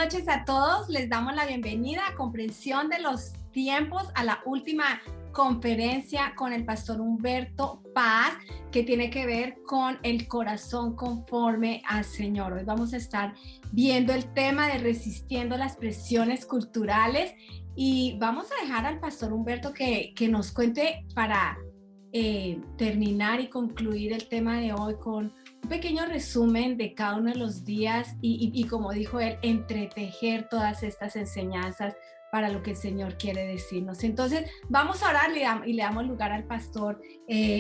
noches a todos. Les damos la bienvenida a Comprensión de los Tiempos, a la última conferencia con el pastor Humberto Paz, que tiene que ver con el corazón conforme al Señor. Hoy vamos a estar viendo el tema de resistiendo las presiones culturales y vamos a dejar al pastor Humberto que nos cuente para terminar y concluir el tema de hoy con un pequeño resumen de cada uno de los días y como dijo él, entretejer todas estas enseñanzas para lo que el Señor quiere decirnos. Entonces, vamos a orar y le damos lugar al pastor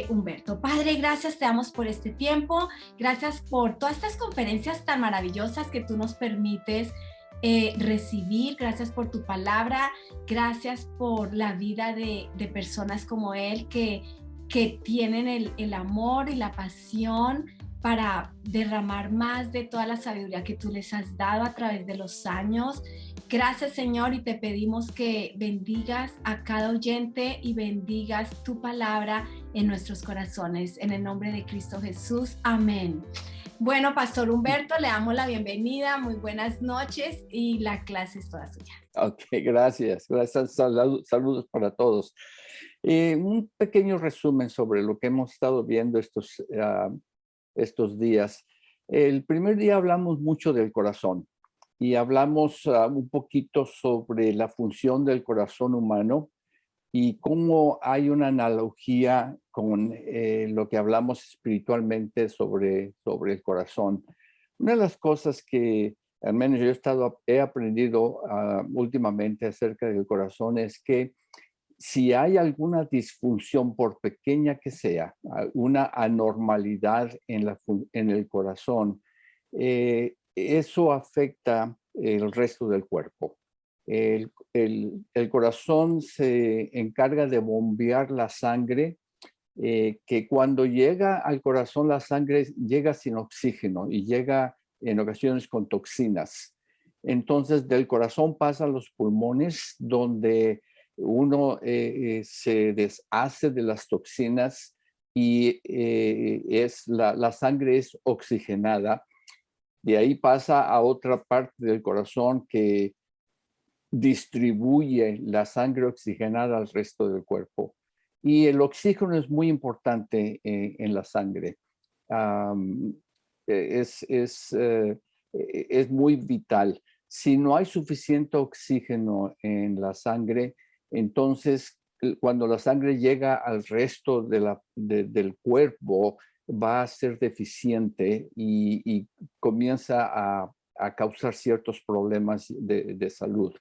Humberto. Padre, gracias te damos por este tiempo, gracias por todas estas conferencias tan maravillosas que tú nos permites recibir, gracias por tu palabra, gracias por la vida de personas como él que tienen el amor y la pasión para derramar más de toda la sabiduría que tú les has dado a través de los años. Gracias, Señor, y te pedimos que bendigas a cada oyente y bendigas tu palabra en nuestros corazones. En el nombre de Cristo Jesús. Amén. Bueno, Pastor Humberto, le damos la bienvenida. Muy buenas noches y la clase es toda suya. Ok, gracias. Saludos para todos. Un pequeño resumen sobre lo que hemos estado viendo estos días. El primer día hablamos mucho del corazón y hablamos un poquito sobre la función del corazón humano y cómo hay una analogía con lo que hablamos espiritualmente sobre el corazón. Una de las cosas que al menos he aprendido últimamente acerca del corazón es que si hay alguna disfunción, por pequeña que sea, una anormalidad en el corazón, eso afecta el resto del cuerpo. El corazón se encarga de bombear la sangre, que cuando llega al corazón la sangre llega sin oxígeno y llega en ocasiones con toxinas. Entonces del corazón pasa a los pulmones, donde uno se deshace de las toxinas y la sangre es oxigenada. De ahí pasa a otra parte del corazón que distribuye la sangre oxigenada al resto del cuerpo. Y el oxígeno es muy importante en la sangre. Es muy vital. Si no hay suficiente oxígeno en la sangre, entonces cuando la sangre llega al resto del cuerpo, va a ser deficiente y comienza a causar ciertos problemas de salud.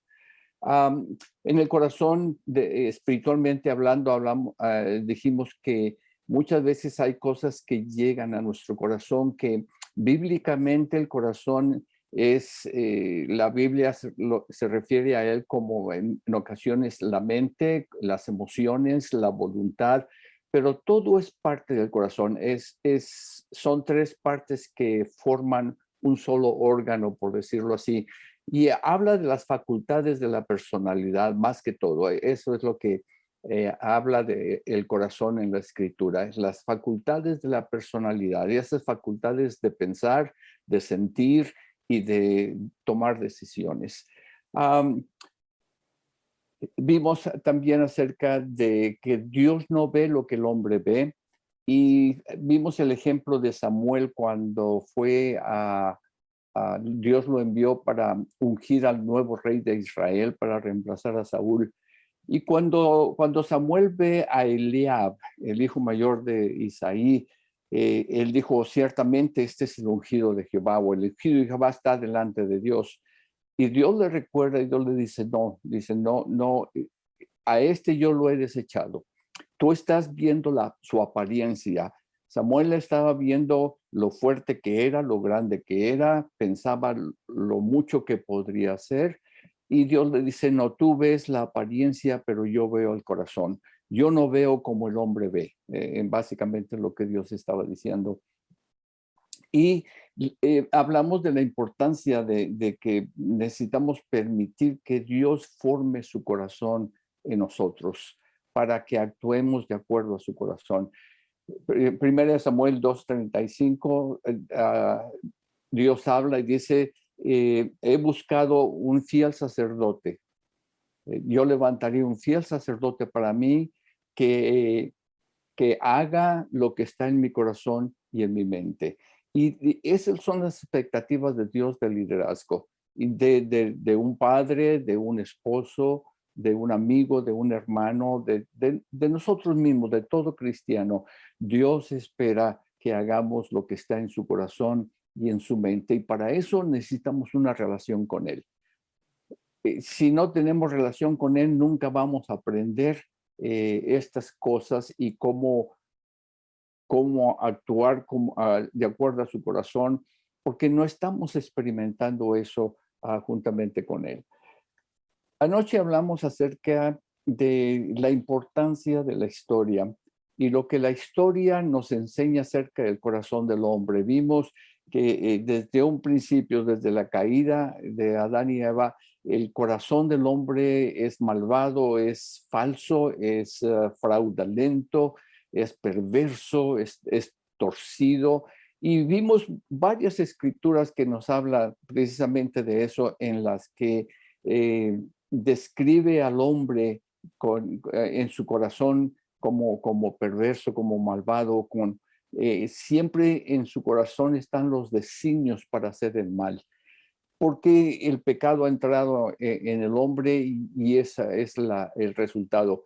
En el corazón, espiritualmente hablando, dijimos que muchas veces hay cosas que llegan a nuestro corazón que bíblicamente el corazón la Biblia se refiere a él como en ocasiones la mente, las emociones, la voluntad, pero todo es parte del corazón. Son tres partes que forman un solo órgano, por decirlo así. Y habla de las facultades de la personalidad más que todo. Eso es lo que habla del corazón en la escritura, es las facultades de la personalidad, y esas facultades de pensar, de sentir y de tomar decisiones. Vimos también acerca de que Dios no ve lo que el hombre ve, y vimos el ejemplo de Samuel cuando Dios lo envió para ungir al nuevo rey de Israel, para reemplazar a Saúl. Y cuando Samuel ve a Eliab, el hijo mayor de Isaí, él dijo, ciertamente este es el ungido de Jehová, o el ungido de Jehová está delante de Dios. Y Dios le recuerda y Dios le dice, no, a este yo lo he desechado. Tú estás viendo su apariencia. Samuel estaba viendo lo fuerte que era, lo grande que era, pensaba lo mucho que podría hacer. Y Dios le dice, no, tú ves la apariencia, pero yo veo el corazón. Yo no veo como el hombre ve. Básicamente lo que Dios estaba diciendo. Y hablamos de la importancia de que necesitamos permitir que Dios forme su corazón en nosotros para que actuemos de acuerdo a su corazón. Primera de Samuel 2:35, Dios habla y dice, he buscado un fiel sacerdote. Yo levantaría un fiel sacerdote para mí que haga lo que está en mi corazón y en mi mente. Y esas son las expectativas de Dios del liderazgo, y de un padre, de un esposo, de un amigo, de un hermano, de nosotros mismos, de todo cristiano. Dios espera que hagamos lo que está en su corazón y en su mente, y para eso necesitamos una relación con Él. Si no tenemos relación con Él, nunca vamos a aprender estas cosas y cómo actuar de acuerdo a su corazón, porque no estamos experimentando eso juntamente con Él. Anoche hablamos acerca de la importancia de la historia y lo que la historia nos enseña acerca del corazón del hombre. Vimos que desde un principio, desde la caída de Adán y Eva, el corazón del hombre es malvado, es falso, es fraudulento, es perverso, es torcido. Y vimos varias escrituras que nos hablan precisamente de eso, en las que describe al hombre en su corazón como perverso, como malvado, siempre en su corazón están los designios para hacer el mal, porque el pecado ha entrado en el hombre y ese es el resultado.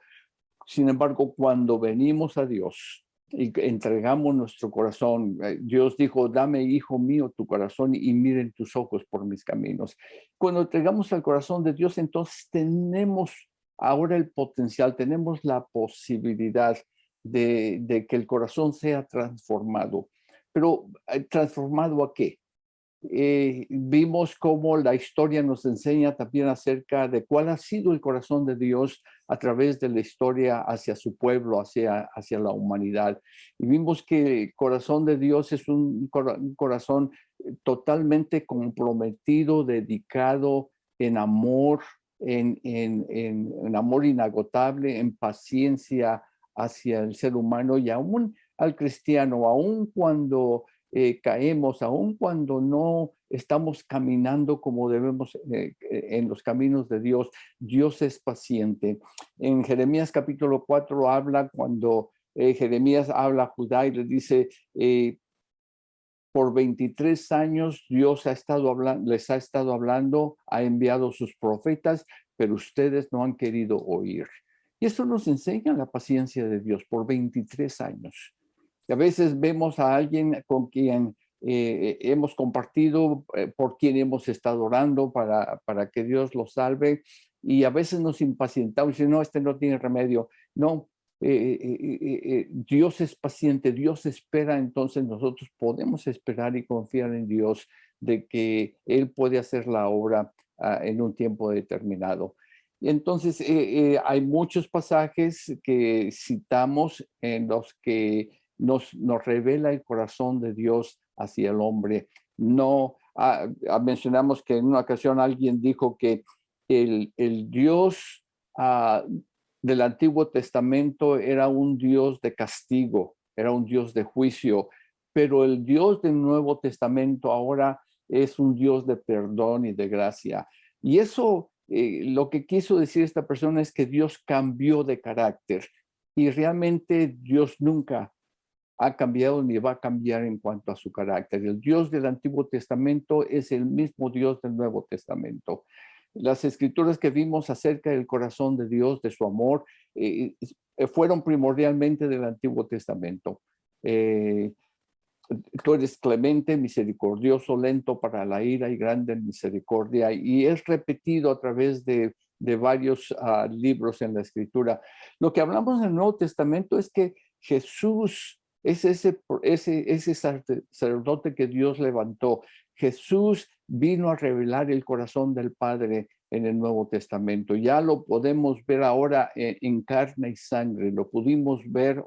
Sin embargo, cuando venimos a Dios y entregamos nuestro corazón, Dios dijo, dame, hijo mío, tu corazón y miren tus ojos por mis caminos. Cuando entregamos al corazón de Dios, entonces tenemos ahora el potencial, tenemos la posibilidad de que el corazón sea transformado. Pero ¿transformado a qué? Vimos cómo la historia nos enseña también acerca de cuál ha sido el corazón de Dios a través de la historia hacia su pueblo, hacia la humanidad. Y vimos que el corazón de Dios es un corazón totalmente comprometido, dedicado en amor, en amor inagotable, en paciencia hacia el ser humano y aún al cristiano, aún cuando caemos, aun cuando no estamos caminando como debemos en los caminos de Dios. Dios es paciente. En Jeremías capítulo 4 habla cuando Jeremías habla a Judá y le dice, por 23 años Dios les ha estado hablando, ha enviado sus profetas, pero ustedes no han querido oír. Y eso nos enseña la paciencia de Dios por 23 años. A veces vemos a alguien con quien hemos compartido, por quien hemos estado orando para que Dios lo salve, y a veces nos impacientamos y decimos, no, este no tiene remedio. No, Dios es paciente, Dios espera, entonces nosotros podemos esperar y confiar en Dios de que Él puede hacer la obra en un tiempo determinado. Entonces, hay muchos pasajes que citamos en los que nos revela el corazón de Dios hacia el hombre. No, mencionamos que en una ocasión alguien dijo que el Dios del Antiguo Testamento era un Dios de castigo, era un Dios de juicio, pero el Dios del Nuevo Testamento ahora es un Dios de perdón y de gracia. Y eso, lo que quiso decir esta persona es que Dios cambió de carácter, y realmente Dios nunca ha cambiado ni va a cambiar en cuanto a su carácter. El Dios del Antiguo Testamento es el mismo Dios del Nuevo Testamento. Las escrituras que vimos acerca del corazón de Dios, de su amor, fueron primordialmente del Antiguo Testamento. Tú eres clemente, misericordioso, lento para la ira y grande en misericordia. Y es repetido a través de varios libros en la Escritura. Lo que hablamos en el Nuevo Testamento es que Jesús es ese sacerdote que Dios levantó. Jesús vino a revelar el corazón del Padre en el Nuevo Testamento. Ya lo podemos ver ahora en carne y sangre. Lo pudimos ver,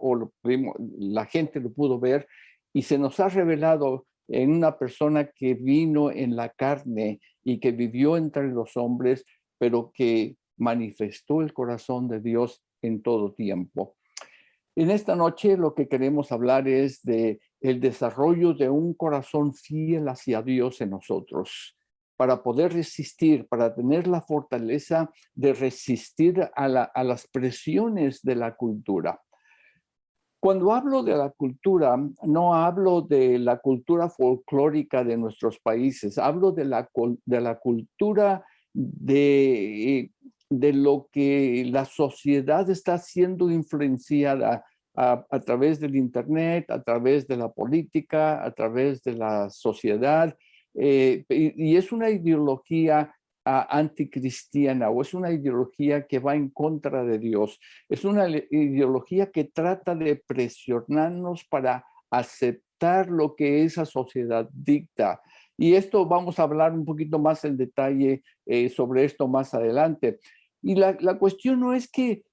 la gente lo pudo ver, y se nos ha revelado en una persona que vino en la carne y que vivió entre los hombres, pero que manifestó el corazón de Dios en todo tiempo. En esta noche lo que queremos hablar es de el desarrollo de un corazón fiel hacia Dios en nosotros. para poder resistir, para tener la fortaleza de resistir a las presiones de la cultura. Cuando hablo de la cultura, no hablo de la cultura folclórica de nuestros países, hablo de la cultura de lo que la sociedad está siendo influenciada a través del Internet, a través de la política, a través de la sociedad. Y es una ideología anticristiana, o es una ideología que va en contra de Dios. Es una ideología que trata de presionarnos para aceptar lo que esa sociedad dicta. Y esto vamos a hablar un poquito más en detalle sobre esto más adelante. Y la cuestión no es que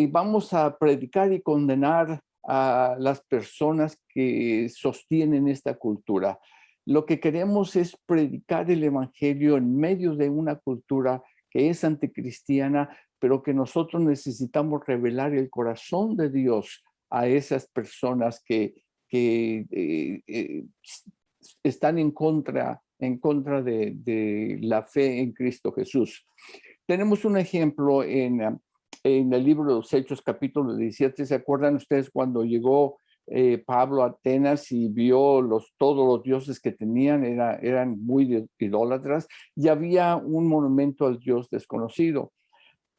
vamos a predicar y condenar a las personas que sostienen esta cultura. Lo que queremos es predicar el evangelio en medio de una cultura que es anticristiana, pero que nosotros necesitamos revelar el corazón de Dios a esas personas que están en contra de la fe en Cristo Jesús. Tenemos un ejemplo en el libro de los Hechos, capítulo 17. ¿Se acuerdan ustedes cuando llegó Pablo a Atenas y vio todos los dioses que tenían? Eran muy idólatras, y había un monumento al Dios desconocido.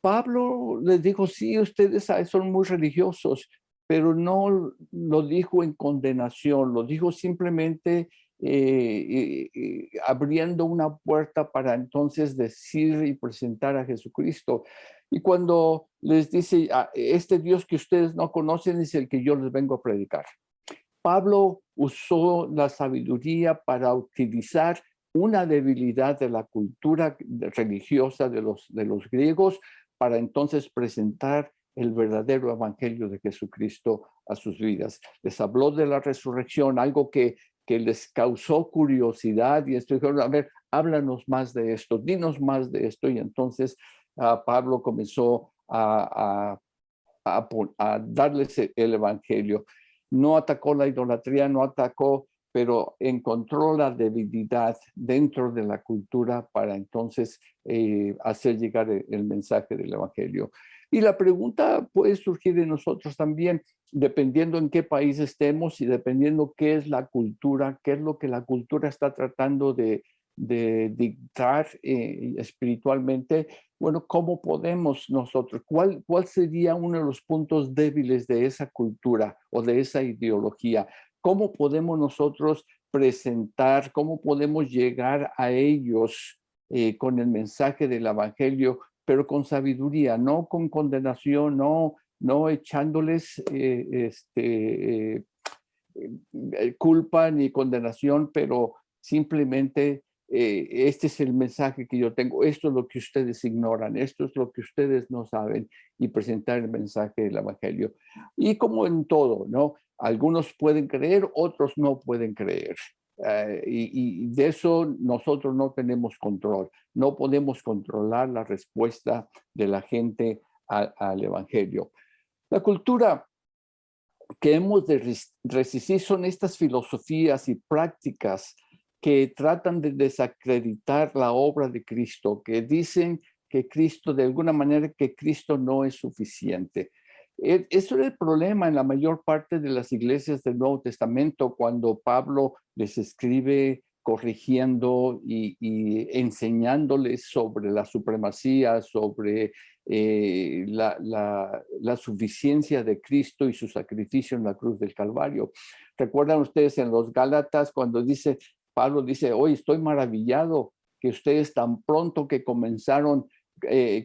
Pablo les dijo: sí, ustedes son muy religiosos, pero no lo dijo en condenación, lo dijo simplemente abriendo una puerta para entonces decir y presentar a Jesucristo. Y cuando les dice: este Dios que ustedes no conocen es el que yo les vengo a predicar. Pablo usó la sabiduría para utilizar una debilidad de la cultura religiosa de los griegos para entonces presentar el verdadero evangelio de Jesucristo a sus vidas. Les habló de la resurrección, algo que les causó curiosidad, y esto dijeron: a ver, háblanos más de esto, dinos más de esto. Y entonces Pablo comenzó a darles el evangelio. No atacó la idolatría, no atacó, pero encontró la debilidad dentro de la cultura para entonces hacer llegar el mensaje del evangelio. Y la pregunta puede surgir de nosotros también, dependiendo en qué país estemos y dependiendo qué es la cultura, qué es lo que la cultura está tratando de dictar espiritualmente. Bueno, ¿cómo podemos nosotros? ¿Cuál sería uno de los puntos débiles de esa cultura o de esa ideología? ¿Cómo podemos nosotros presentar, cómo podemos llegar a ellos con el mensaje del evangelio, pero con sabiduría, no con condenación, no echándoles culpa ni condenación, pero simplemente este es el mensaje que yo tengo, esto es lo que ustedes ignoran, esto es lo que ustedes no saben, y presentar el mensaje del evangelio. Y como en todo, ¿no? Algunos pueden creer, otros no pueden creer. Y de eso nosotros no tenemos control. No podemos controlar la respuesta de la gente al evangelio. La cultura que hemos de resistir son estas filosofías y prácticas que tratan de desacreditar la obra de Cristo, que dicen que Cristo, de alguna manera, que Cristo no es suficiente. Eso era el problema en la mayor parte de las iglesias del Nuevo Testamento, cuando Pablo les escribe corrigiendo y enseñándoles sobre la supremacía, sobre la suficiencia de Cristo y su sacrificio en la cruz del Calvario. ¿Recuerdan ustedes en los Gálatas cuando Pablo dice: hoy estoy maravillado que ustedes tan pronto que comenzaron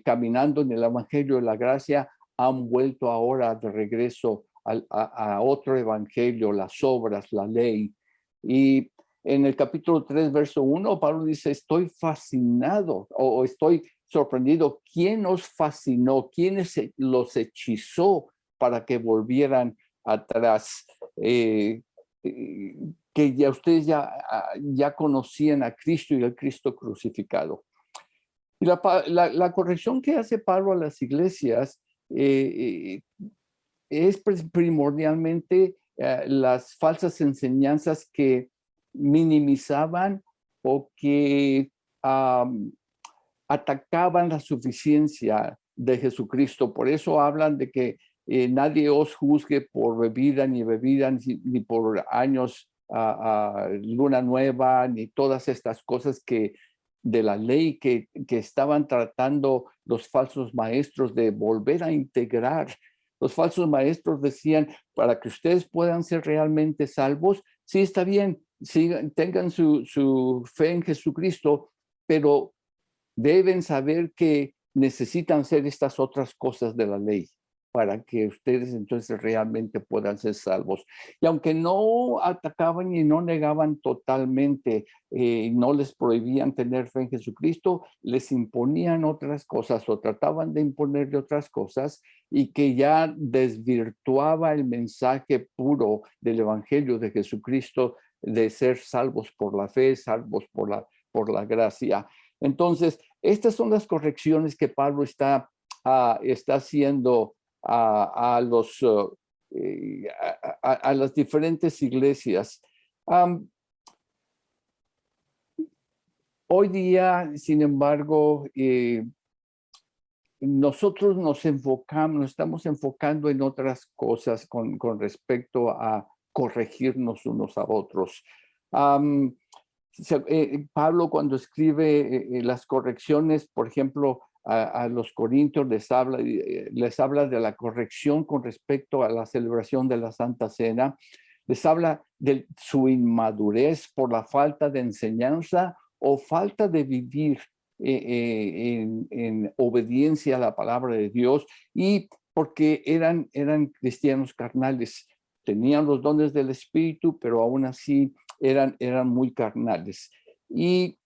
caminando en el evangelio de la gracia, han vuelto ahora de regreso a otro evangelio, las obras, la ley? Y en el capítulo 3, verso 1, Pablo dice: estoy fascinado o estoy sorprendido. ¿Quién os fascinó? ¿Quién los hechizó para que volvieran atrás? Que ya ustedes ya conocían a Cristo y al Cristo crucificado. Y la corrección que hace Pablo a las iglesias es primordialmente las falsas enseñanzas que minimizaban o que atacaban la suficiencia de Jesucristo. Por eso hablan de que nadie os juzgue por bebida, ni por años, luna nueva, ni todas estas cosas de la ley que estaban tratando los falsos maestros de volver a integrar. Los falsos maestros decían, para que ustedes puedan ser realmente salvos, sí está bien, tengan su fe en Jesucristo, pero deben saber que necesitan hacer estas otras cosas de la ley para que ustedes entonces realmente puedan ser salvos. Y aunque no atacaban y no negaban totalmente, no les prohibían tener fe en Jesucristo, les imponían otras cosas o trataban de imponerle otras cosas y que ya desvirtuaba el mensaje puro del Evangelio de Jesucristo de ser salvos por la fe, salvos por la gracia. Entonces, estas son las correcciones que Pablo está haciendo a las diferentes iglesias. Hoy día, sin embargo, nosotros nos estamos enfocando en otras cosas con respecto a corregirnos unos a otros. Pablo, cuando escribe las correcciones, por ejemplo, a los corintios, les habla de la corrección con respecto a la celebración de la Santa Cena, les habla de su inmadurez por la falta de enseñanza o falta de vivir en obediencia a la palabra de Dios, y porque eran cristianos carnales, tenían los dones del Espíritu, pero aún así eran muy carnales. Y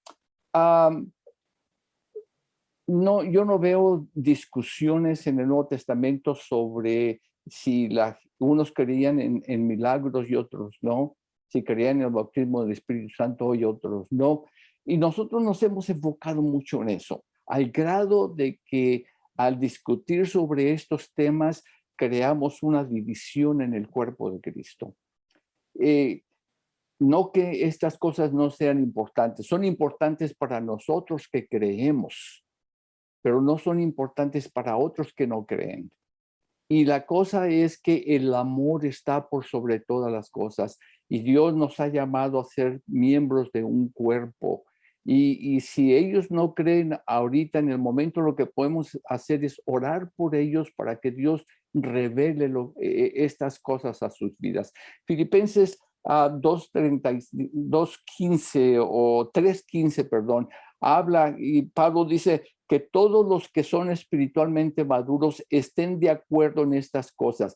yo no veo discusiones en el Nuevo Testamento sobre si unos creían en milagros y otros no, si creían en el bautismo del Espíritu Santo y otros no. Y nosotros nos hemos enfocado mucho en eso, al grado de que al discutir sobre estos temas creamos una división en el cuerpo de Cristo. No que estas cosas no sean importantes, son importantes para nosotros que creemos, pero no son importantes para otros que no creen. Y la cosa es que el amor está por sobre todas las cosas, y Dios nos ha llamado a ser miembros de un cuerpo. Y si ellos no creen ahorita, en el momento, lo que podemos hacer es orar por ellos para que Dios revele estas cosas a sus vidas. Filipenses 2:15 o 3:15, perdón, habla, y Pablo dice que todos los que son espiritualmente maduros estén de acuerdo en estas cosas.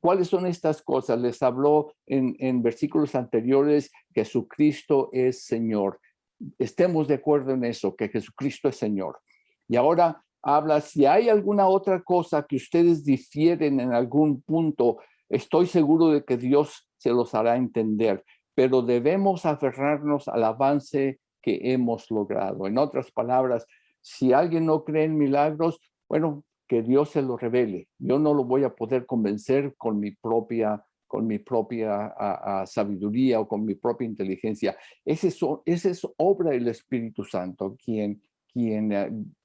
¿Cuáles son estas cosas? Les habló en versículos anteriores: Jesucristo es Señor. Estemos de acuerdo en eso, que Jesucristo es Señor. Y ahora habla, si hay alguna otra cosa que ustedes difieren en algún punto, estoy seguro de que Dios se los hará entender, pero debemos aferrarnos al avance que hemos logrado. En otras palabras, si alguien no cree en milagros, bueno, que Dios se lo revele. Yo no lo voy a poder convencer con mi propia sabiduría o con mi propia inteligencia. Esa es obra del Espíritu Santo, quien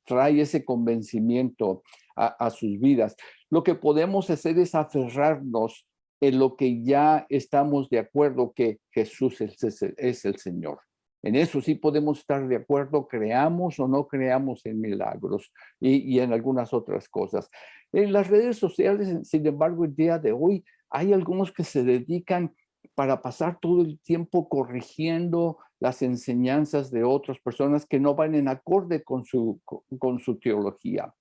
trae ese convencimiento a sus vidas. Lo que podemos hacer es aferrarnos en lo que ya estamos de acuerdo, que Jesús es el Señor. En eso sí podemos estar de acuerdo, creamos o no creamos en milagros y en algunas otras cosas. En las redes sociales, sin embargo, el día de hoy hay algunos que se dedican para pasar todo el tiempo corrigiendo las enseñanzas de otras personas que no van en acorde con su teología.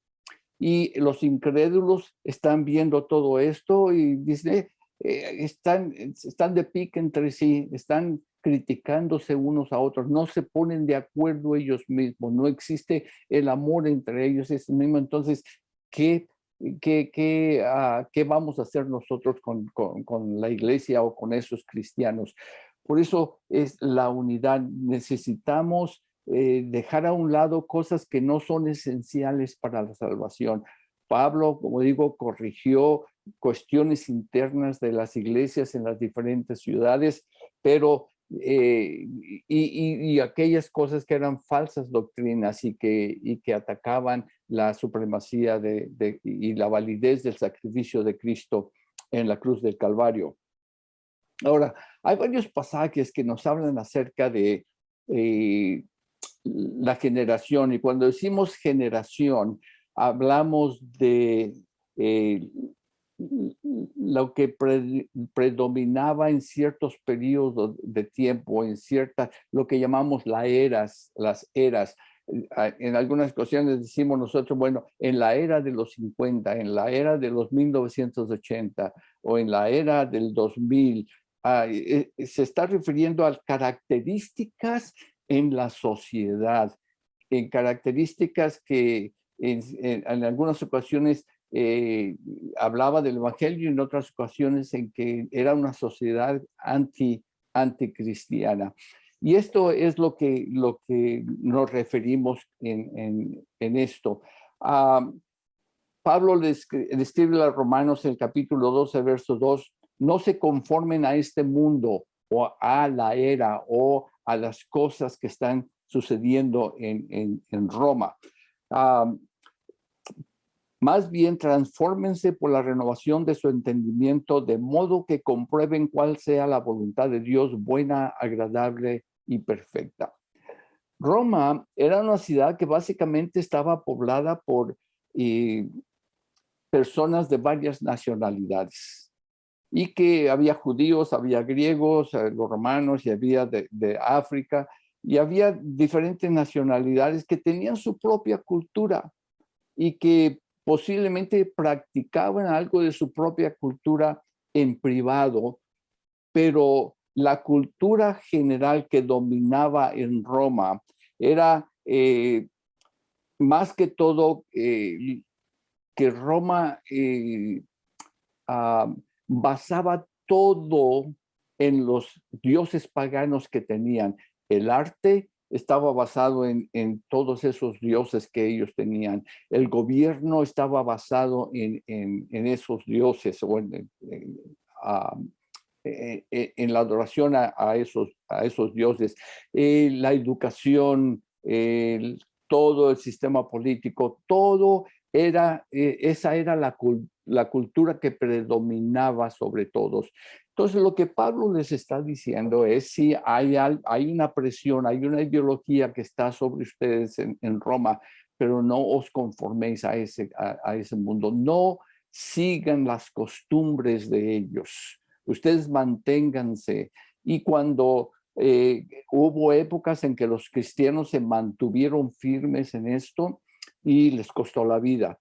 Y los incrédulos están viendo todo esto y dicen, están de pique entre sí, están criticándose unos a otros, no se ponen de acuerdo ellos mismos, no existe el amor entre ellos mismos. Entonces, ¿qué vamos a hacer nosotros con la iglesia o con esos cristianos? Por eso es la unidad. Necesitamos dejar a un lado cosas que no son esenciales para la salvación. Pablo, como digo, corrigió cuestiones internas de las iglesias en las diferentes ciudades, pero y aquellas cosas que eran falsas doctrinas y que atacaban la supremacía y la validez del sacrificio de Cristo en la cruz del Calvario. Ahora, hay varios pasajes que nos hablan acerca de la generación, y cuando decimos generación, hablamos de lo que predominaba en ciertos periodos de tiempo, lo que llamamos las eras. En algunas ocasiones decimos nosotros, bueno, en la era de los 50, en la era de los 1980 o en la era del 2000, se está refiriendo a características en la sociedad, en características que en algunas ocasiones hablaba del evangelio, y en otras ocasiones en que era una sociedad anticristiana. Y esto es lo que nos referimos en esto. Pablo le escribe a los Romanos en el capítulo 12, verso 2, no se conformen a este mundo o a la era o a las cosas que están sucediendo en Roma. Más bien, transfórmense por la renovación de su entendimiento, de modo que comprueben cuál sea la voluntad de Dios, buena, agradable y perfecta. Roma era una ciudad que básicamente estaba poblada por personas de varias nacionalidades, y que había judíos, había griegos, los romanos, y había de África, y había diferentes nacionalidades que tenían su propia cultura y que posiblemente practicaban algo de su propia cultura en privado, pero la cultura general que dominaba en Roma era más que todo que Roma basaba todo en los dioses paganos que tenían. El arte estaba basado en todos esos dioses que ellos tenían. El gobierno estaba basado en esos dioses, o en la adoración a esos dioses. La educación, todo el sistema político, todo era, esa era la cultura que predominaba sobre todos. Entonces, lo que Pablo les está diciendo es, si hay una presión, hay una ideología que está sobre ustedes en Roma, pero no os conforméis a ese mundo, no sigan las costumbres de ellos, ustedes manténganse. Y cuando hubo épocas en que los cristianos se mantuvieron firmes en esto y les costó la vida.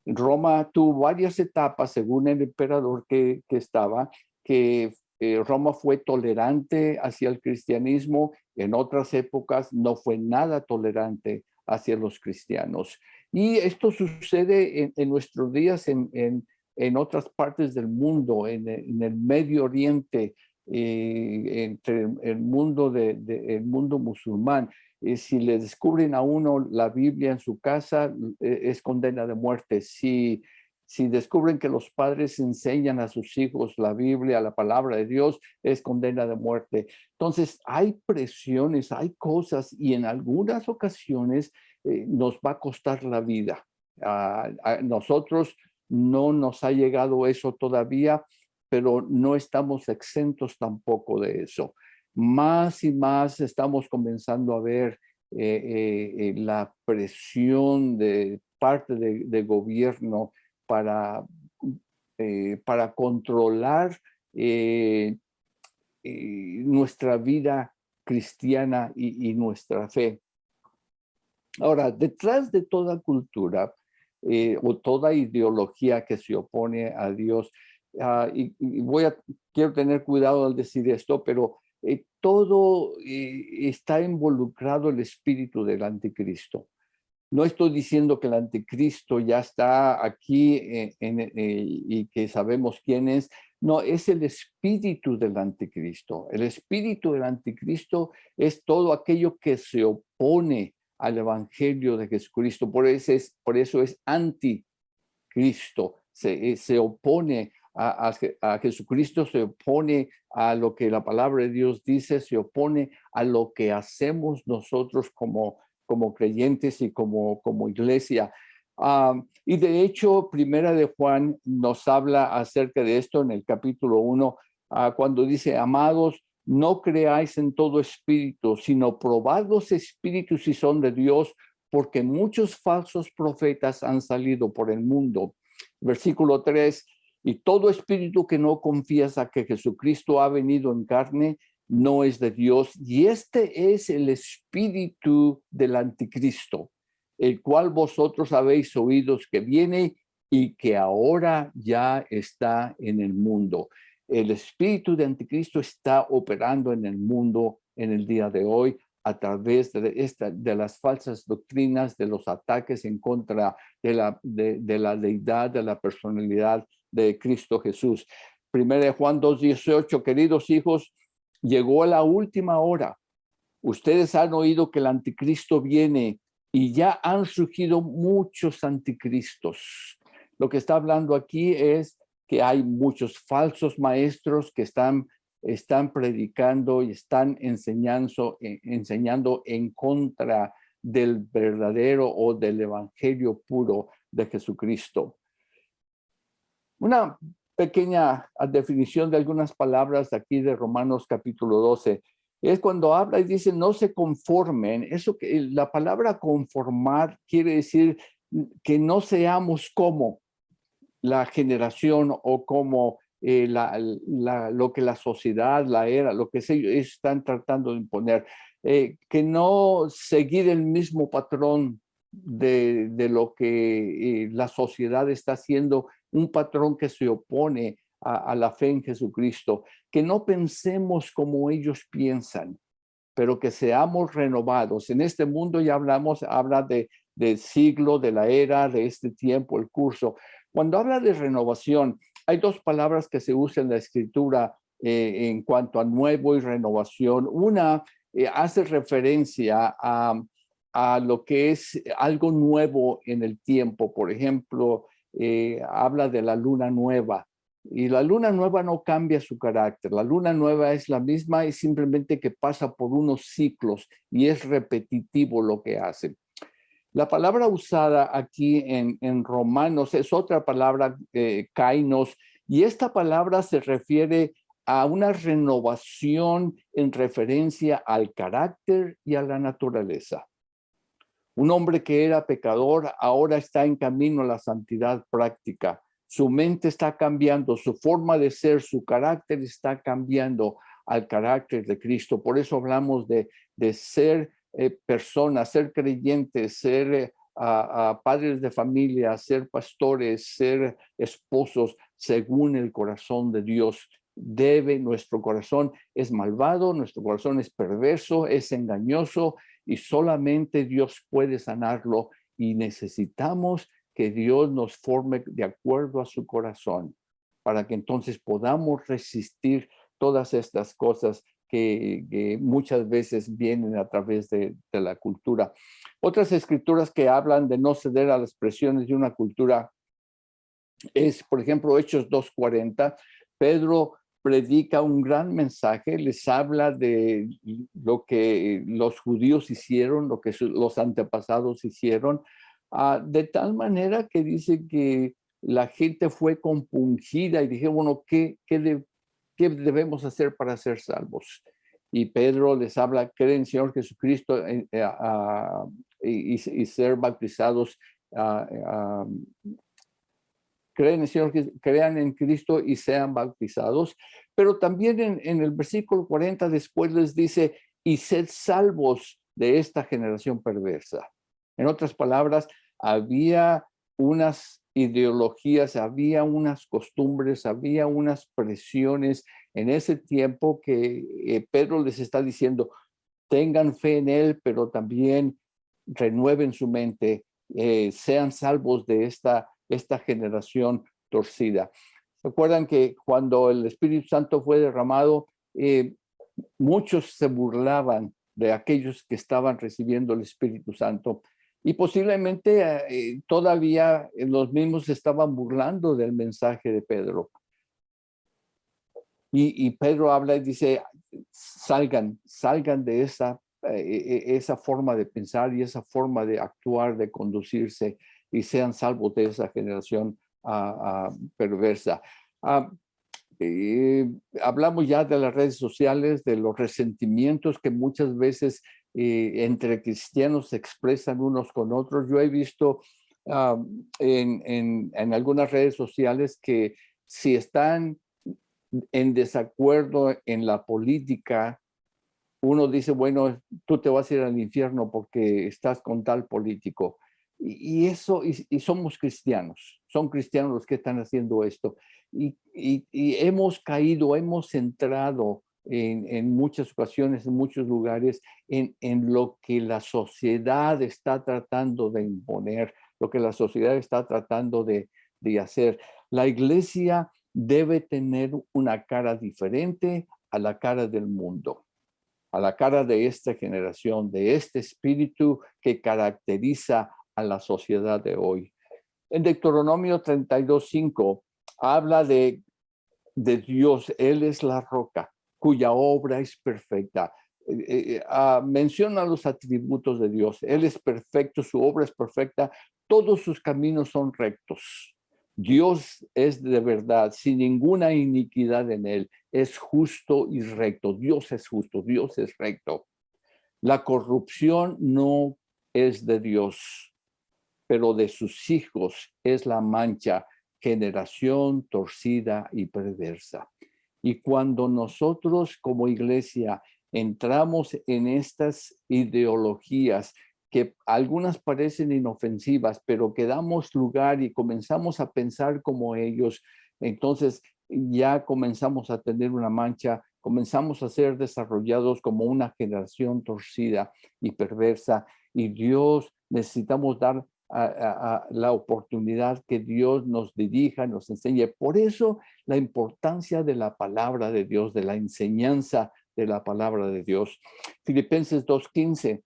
Roma tuvo varias etapas, según el emperador que estaba, que Roma fue tolerante hacia el cristianismo, en otras épocas no fue nada tolerante hacia los cristianos. Y esto sucede en nuestros días en otras partes del mundo, en el Medio Oriente, entre el mundo, el mundo musulmán. Si le descubren a uno la Biblia en su casa, es condena de muerte. Si descubren que los padres enseñan a sus hijos la Biblia, la palabra de Dios, es condena de muerte. Entonces, hay presiones, hay cosas, y en algunas ocasiones nos va a costar la vida. A nosotros no nos ha llegado eso todavía, pero no estamos exentos tampoco de eso. Más y más estamos comenzando a ver la presión de parte de gobierno para controlar nuestra vida cristiana y nuestra fe. Ahora, detrás de toda cultura o toda ideología que se opone a Dios, quiero tener cuidado al decir esto, pero todo está involucrado el espíritu del anticristo. No estoy diciendo que el anticristo ya está aquí y que sabemos quién es. No, es el espíritu del anticristo. El espíritu del anticristo es todo aquello que se opone al evangelio de Jesucristo. Por eso es anticristo. Se opone a Jesucristo, se opone a lo que la palabra de Dios dice, se opone a lo que hacemos nosotros como creyentes y como iglesia. Y de hecho, Primera de Juan nos habla acerca de esto en el capítulo 1, cuando dice: amados, no creáis en todo espíritu, sino probad los espíritus si son de Dios, porque muchos falsos profetas han salido por el mundo. Versículo 3, y todo espíritu que no confiesa que Jesucristo ha venido en carne, no es de Dios. Y este es el espíritu del anticristo, el cual vosotros habéis oído que viene y que ahora ya está en el mundo. El espíritu de anticristo está operando en el mundo en el día de hoy a través de las falsas doctrinas, de los ataques en contra de la deidad, de la personalidad de Cristo Jesús. Primera de Juan 2:18, queridos hijos, llegó la última hora. Ustedes han oído que el anticristo viene y ya han surgido muchos anticristos. Lo que está hablando aquí es que hay muchos falsos maestros que están predicando y están enseñando en contra del verdadero o del evangelio puro de Jesucristo. Una pequeña definición de algunas palabras aquí de Romanos capítulo 12. Es cuando habla y dice: no se conformen. Eso que la palabra conformar quiere decir que no seamos como la generación o como lo que la sociedad, la era, lo que ellos están tratando de imponer, que no seguir el mismo patrón de lo que la sociedad está haciendo, un patrón que se opone a la fe en Jesucristo, que no pensemos como ellos piensan, pero que seamos renovados. En este mundo ya habla del siglo, de la era, de este tiempo, el curso. Cuando habla de renovación, hay dos palabras que se usan en la escritura en cuanto a nuevo y renovación. Una hace referencia a lo que es algo nuevo en el tiempo. Por ejemplo, habla de la luna nueva. Y la luna nueva no cambia su carácter. La luna nueva es la misma y simplemente que pasa por unos ciclos y es repetitivo lo que hace. La palabra usada aquí en Romanos es otra palabra, kainos, y esta palabra se refiere a una renovación en referencia al carácter y a la naturaleza. Un hombre que era pecador ahora está en camino a la santidad práctica. Su mente está cambiando, su forma de ser, su carácter está cambiando al carácter de Cristo. Por eso hablamos de ser personas, ser creyentes, ser padres de familia, ser pastores, ser esposos según el corazón de Dios. Nuestro corazón es malvado, nuestro corazón es perverso, es engañoso y solamente Dios puede sanarlo y necesitamos que Dios nos forme de acuerdo a su corazón para que entonces podamos resistir todas estas cosas que muchas veces vienen a través de la cultura. Otras escrituras que hablan de no ceder a las presiones de una cultura es, por ejemplo, Hechos 2:40. Pedro predica un gran mensaje, les habla de lo que los judíos hicieron, lo que los antepasados hicieron, de tal manera que dice que la gente fue compungida y dije, bueno, ¿qué debemos hacer para ser salvos? Y Pedro les habla: creen en el Señor Jesucristo y ser bautizados. Crean en Cristo y sean bautizados. Pero también en el versículo 40 después les dice: y sed salvos de esta generación perversa. En otras palabras, había unas ideologías, había unas costumbres, había unas presiones en ese tiempo que Pedro les está diciendo: tengan fe en él, pero también renueven su mente, sean salvos de esta generación torcida. Recuerdan que cuando el Espíritu Santo fue derramado, muchos se burlaban de aquellos que estaban recibiendo el Espíritu Santo y posiblemente todavía los mismos se estaban burlando del mensaje de Pedro. Y Pedro habla y dice, salgan de esa forma de pensar y esa forma de actuar, de conducirse, y sean salvos de esa generación perversa. Hablamos ya de las redes sociales, de los resentimientos que muchas veces entre cristianos se expresan unos con otros. Yo he visto en algunas redes sociales que si están en desacuerdo en la política, uno dice, bueno, tú te vas a ir al infierno porque estás con tal político. Y somos cristianos, son cristianos los que están haciendo esto. Y hemos caído, hemos entrado en muchas ocasiones, en muchos lugares, en lo que la sociedad está tratando de imponer, lo que la sociedad está tratando de hacer. La iglesia debe tener una cara diferente a la cara del mundo, a la cara de esta generación, de este espíritu que caracteriza a la sociedad de hoy. En Deuteronomio 32:5 habla de Dios. Él es la roca cuya obra es perfecta. Menciona los atributos de Dios. Él es perfecto, su obra es perfecta, todos sus caminos son rectos. Dios es de verdad, sin ninguna iniquidad en él. Es justo y recto. Dios es justo, Dios es recto. La corrupción no es de Dios, pero de sus hijos es la mancha, generación torcida y perversa. Y cuando nosotros como iglesia entramos en estas ideologías que algunas parecen inofensivas, pero que damos lugar y comenzamos a pensar como ellos, entonces ya comenzamos a tener una mancha, comenzamos a ser desarrollados como una generación torcida y perversa. Y Dios, necesitamos dar a la oportunidad que Dios nos dirija, nos enseñe. Por eso la importancia de la palabra de Dios, de la enseñanza de la palabra de Dios. Filipenses 2:15.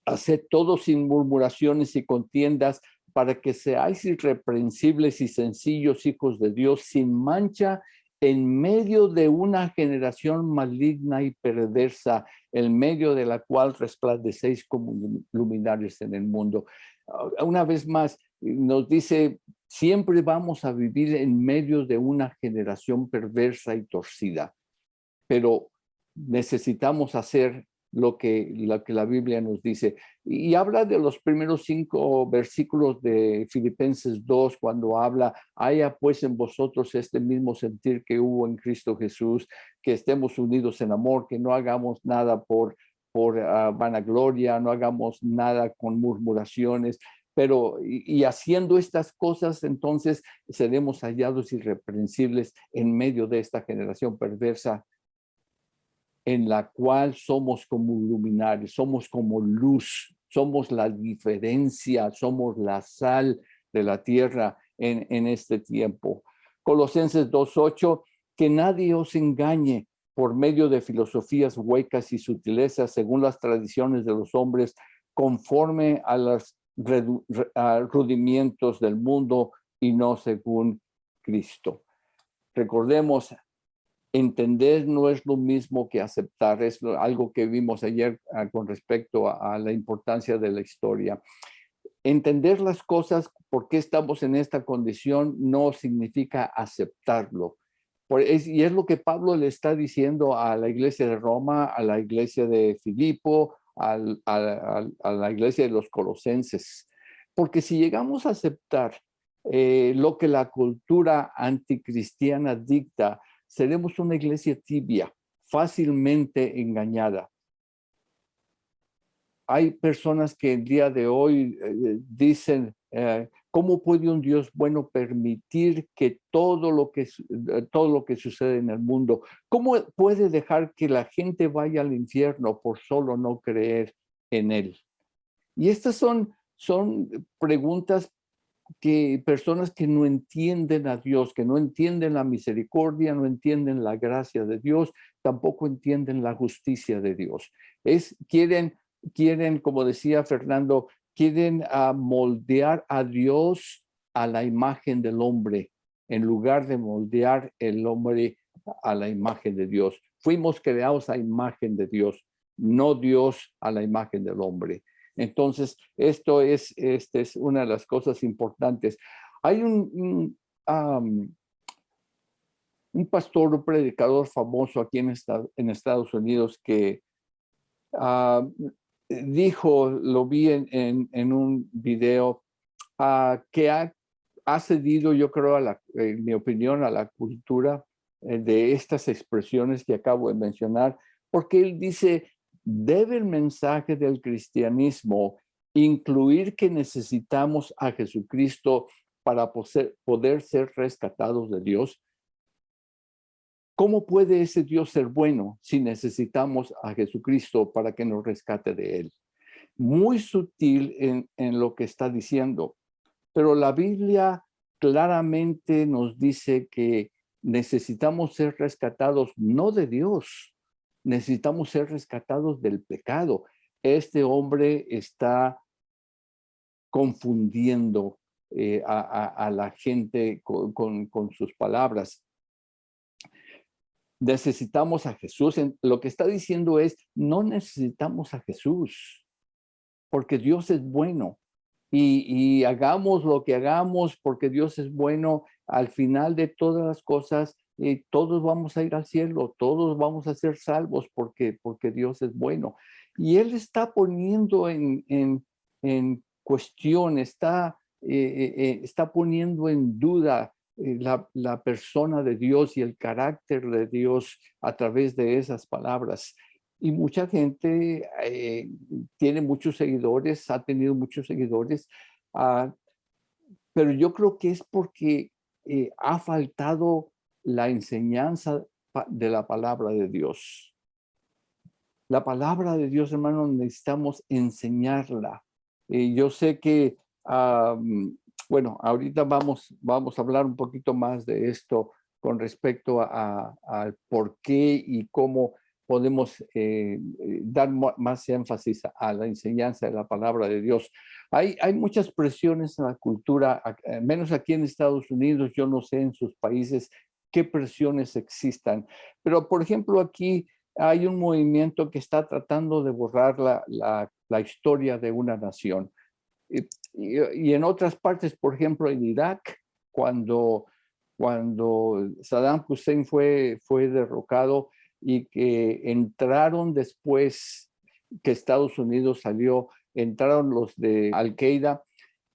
Haced todo sin murmuraciones y contiendas, para que seáis irreprensibles y sencillos hijos de Dios, sin mancha, en medio de una generación maligna y perversa, en medio de la cual resplandecéis como luminarios en el mundo. Una vez más, nos dice, siempre vamos a vivir en medio de una generación perversa y torcida, pero necesitamos hacer lo que la Biblia nos dice. Y habla de los primeros 5 versículos de Filipenses 2, cuando habla, haya pues en vosotros este mismo sentir que hubo en Cristo Jesús, que estemos unidos en amor, que no hagamos nada por vanagloria, no hagamos nada con murmuraciones, pero y haciendo estas cosas, entonces seremos hallados irreprensibles en medio de esta generación perversa, en la cual somos como luminares, somos como luz, somos la diferencia, somos la sal de la tierra en este tiempo. Colosenses 2:8, que nadie os engañe por medio de filosofías huecas y sutilezas según las tradiciones de los hombres, conforme a los rudimientos del mundo y no según Cristo. Recordemos, entender no es lo mismo que aceptar. Es algo que vimos ayer con respecto a la importancia de la historia. Entender las cosas, por qué estamos en esta condición, no significa aceptarlo. Y es lo que Pablo le está diciendo a la iglesia de Roma, a la iglesia de Filipo, a la iglesia de los Colosenses. Porque si llegamos a aceptar lo que la cultura anticristiana dicta, seremos una iglesia tibia, fácilmente engañada. Hay personas que el día de hoy dicen, ¿cómo puede un Dios bueno permitir que todo lo que sucede en el mundo? ¿Cómo puede dejar que la gente vaya al infierno por solo no creer en él? Y estas son preguntas que personas que no entienden a Dios, que no entienden la misericordia, no entienden la gracia de Dios, tampoco entienden la justicia de Dios. Quieren, como decía Fernando, quieren moldear a Dios a la imagen del hombre, en lugar de moldear el hombre a la imagen de Dios. Fuimos creados a imagen de Dios, no Dios a la imagen del hombre. Entonces, esta es una de las cosas importantes. Hay un pastor, un predicador famoso aquí en Estados Unidos que dijo, lo vi en un video, que ha cedido, yo creo, en mi opinión, a la cultura de estas expresiones que acabo de mencionar, porque él dice, ¿debe el mensaje del cristianismo incluir que necesitamos a Jesucristo para poder ser rescatados de Dios? ¿Cómo puede ese Dios ser bueno si necesitamos a Jesucristo para que nos rescate de él? Muy sutil en lo que está diciendo, pero la Biblia claramente nos dice que necesitamos ser rescatados no de Dios, necesitamos ser rescatados del pecado. Este hombre está confundiendo a la gente con sus palabras. Necesitamos a Jesús. Lo que está diciendo es, no necesitamos a Jesús, porque Dios es bueno. Y hagamos lo que hagamos, porque Dios es bueno. Al final de todas las cosas, todos vamos a ir al cielo, todos vamos a ser salvos, porque Dios es bueno. Y Él está poniendo en cuestión, está poniendo en duda la persona de Dios y el carácter de Dios a través de esas palabras. Y mucha gente tiene muchos seguidores, ha tenido muchos seguidores, pero yo creo que es porque ha faltado la enseñanza de la palabra de Dios. La palabra de Dios, hermano, necesitamos enseñarla. Yo sé que, bueno, ahorita vamos a hablar un poquito más de esto con respecto al por qué y cómo podemos dar más énfasis a la enseñanza de la palabra de Dios. Hay muchas presiones en la cultura, menos aquí en Estados Unidos, yo no sé en sus países qué presiones existan, pero por ejemplo aquí hay un movimiento que está tratando de borrar la historia de una nación. Y en otras partes, por ejemplo en Irak, cuando Saddam Hussein fue derrocado y que entraron después que Estados Unidos salió, entraron los de Al-Qaeda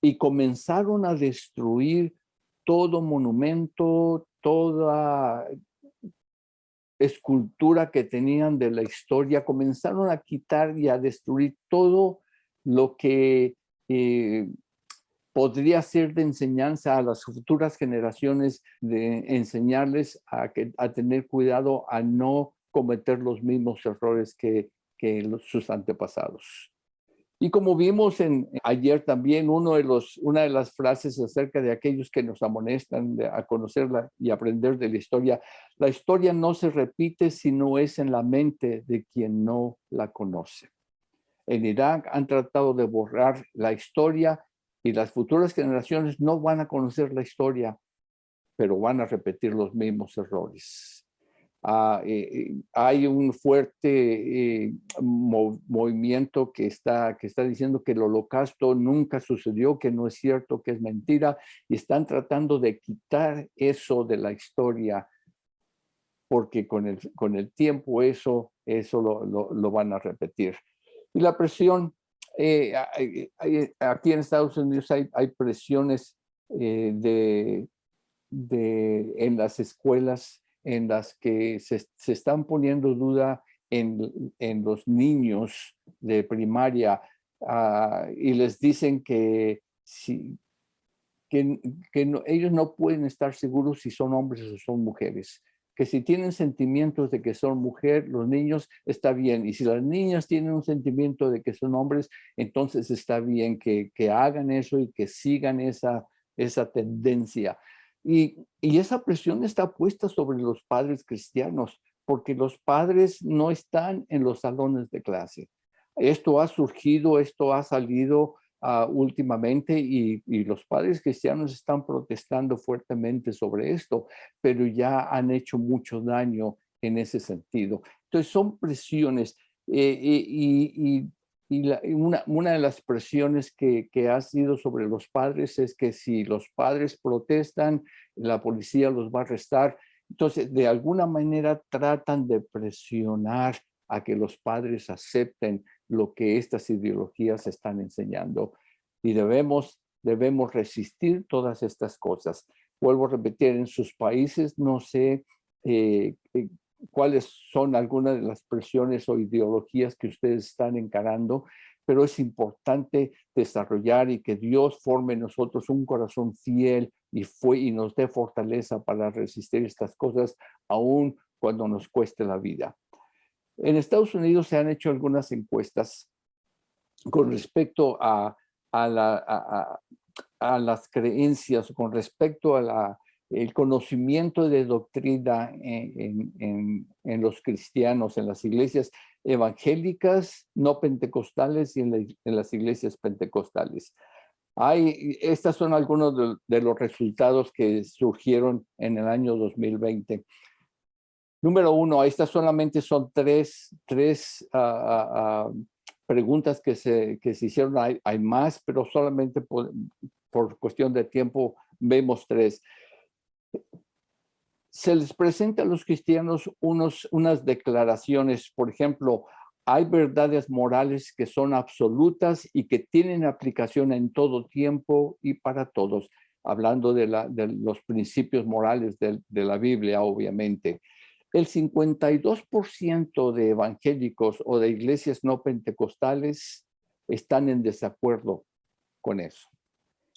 y comenzaron a destruir todo monumento, toda escultura que tenían de la historia, comenzaron a quitar y a destruir todo lo que podría ser de enseñanza a las futuras generaciones, de enseñarles a tener cuidado, a no cometer los mismos errores que sus antepasados. Y como vimos ayer también, una de las frases acerca de aquellos que nos amonestan a conocerla y aprender de la historia no se repite si no es en la mente de quien no la conoce. En Irak han tratado de borrar la historia y las futuras generaciones no van a conocer la historia, pero van a repetir los mismos errores. Hay un fuerte movimiento que está diciendo que el holocausto nunca sucedió, que no es cierto, que es mentira, y están tratando de quitar eso de la historia, porque con el tiempo eso lo van a repetir. Y la presión, aquí en Estados Unidos hay presiones en las escuelas en las que se están poniendo duda en los niños de primaria y les dicen que ellos no pueden estar seguros si son hombres o son mujeres, que si tienen sentimientos de que son mujer, los niños, está bien, y si las niñas tienen un sentimiento de que son hombres, entonces está bien que hagan eso y que sigan esa tendencia. Y esa presión está puesta sobre los padres cristianos, porque los padres no están en los salones de clase. Esto ha surgido, esto ha salido últimamente y los padres cristianos están protestando fuertemente sobre esto, pero ya han hecho mucho daño en ese sentido. Entonces son presiones una de las presiones que ha sido sobre los padres es que si los padres protestan, la policía los va a arrestar. Entonces, de alguna manera tratan de presionar a que los padres acepten lo que estas ideologías están enseñando. Y debemos resistir todas estas cosas. Vuelvo a repetir, en sus países no sé cuáles son algunas de las presiones o ideologías que ustedes están encarando, pero es importante desarrollar y que Dios forme en nosotros un corazón fiel y nos dé fortaleza para resistir estas cosas, aun cuando nos cueste la vida. En Estados Unidos se han hecho algunas encuestas con respecto a las creencias, con respecto a el conocimiento de doctrina en los cristianos, en las iglesias evangélicas, no pentecostales y en las iglesias pentecostales. Estas son algunos de los resultados que surgieron en el año 2020. Número uno, estas solamente son tres preguntas que se hicieron. Hay más, pero solamente por cuestión de tiempo vemos tres. Se les presenta a los cristianos unas declaraciones, por ejemplo, hay verdades morales que son absolutas y que tienen aplicación en todo tiempo y para todos, hablando de los principios morales de la Biblia, obviamente. El 52% de evangélicos o de iglesias no pentecostales están en desacuerdo con eso.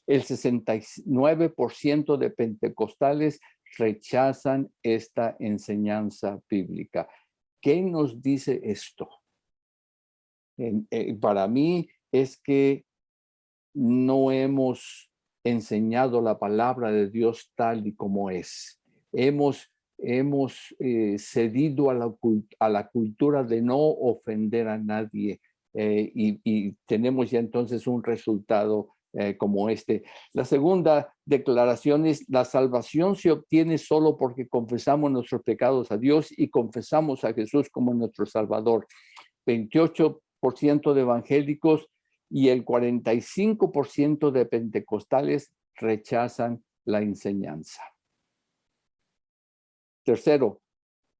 El 69% de pentecostales rechazan esta enseñanza bíblica. ¿Qué nos dice esto? Para mí es que no hemos enseñado la palabra de Dios tal y como es. Hemos cedido a la cultura de no ofender a nadie y tenemos ya entonces un resultado como este. La segunda declaración es: la salvación se obtiene solo porque confesamos nuestros pecados a Dios y confesamos a Jesús como nuestro Salvador. 28% de evangélicos y el 45% de pentecostales rechazan la enseñanza. Tercero,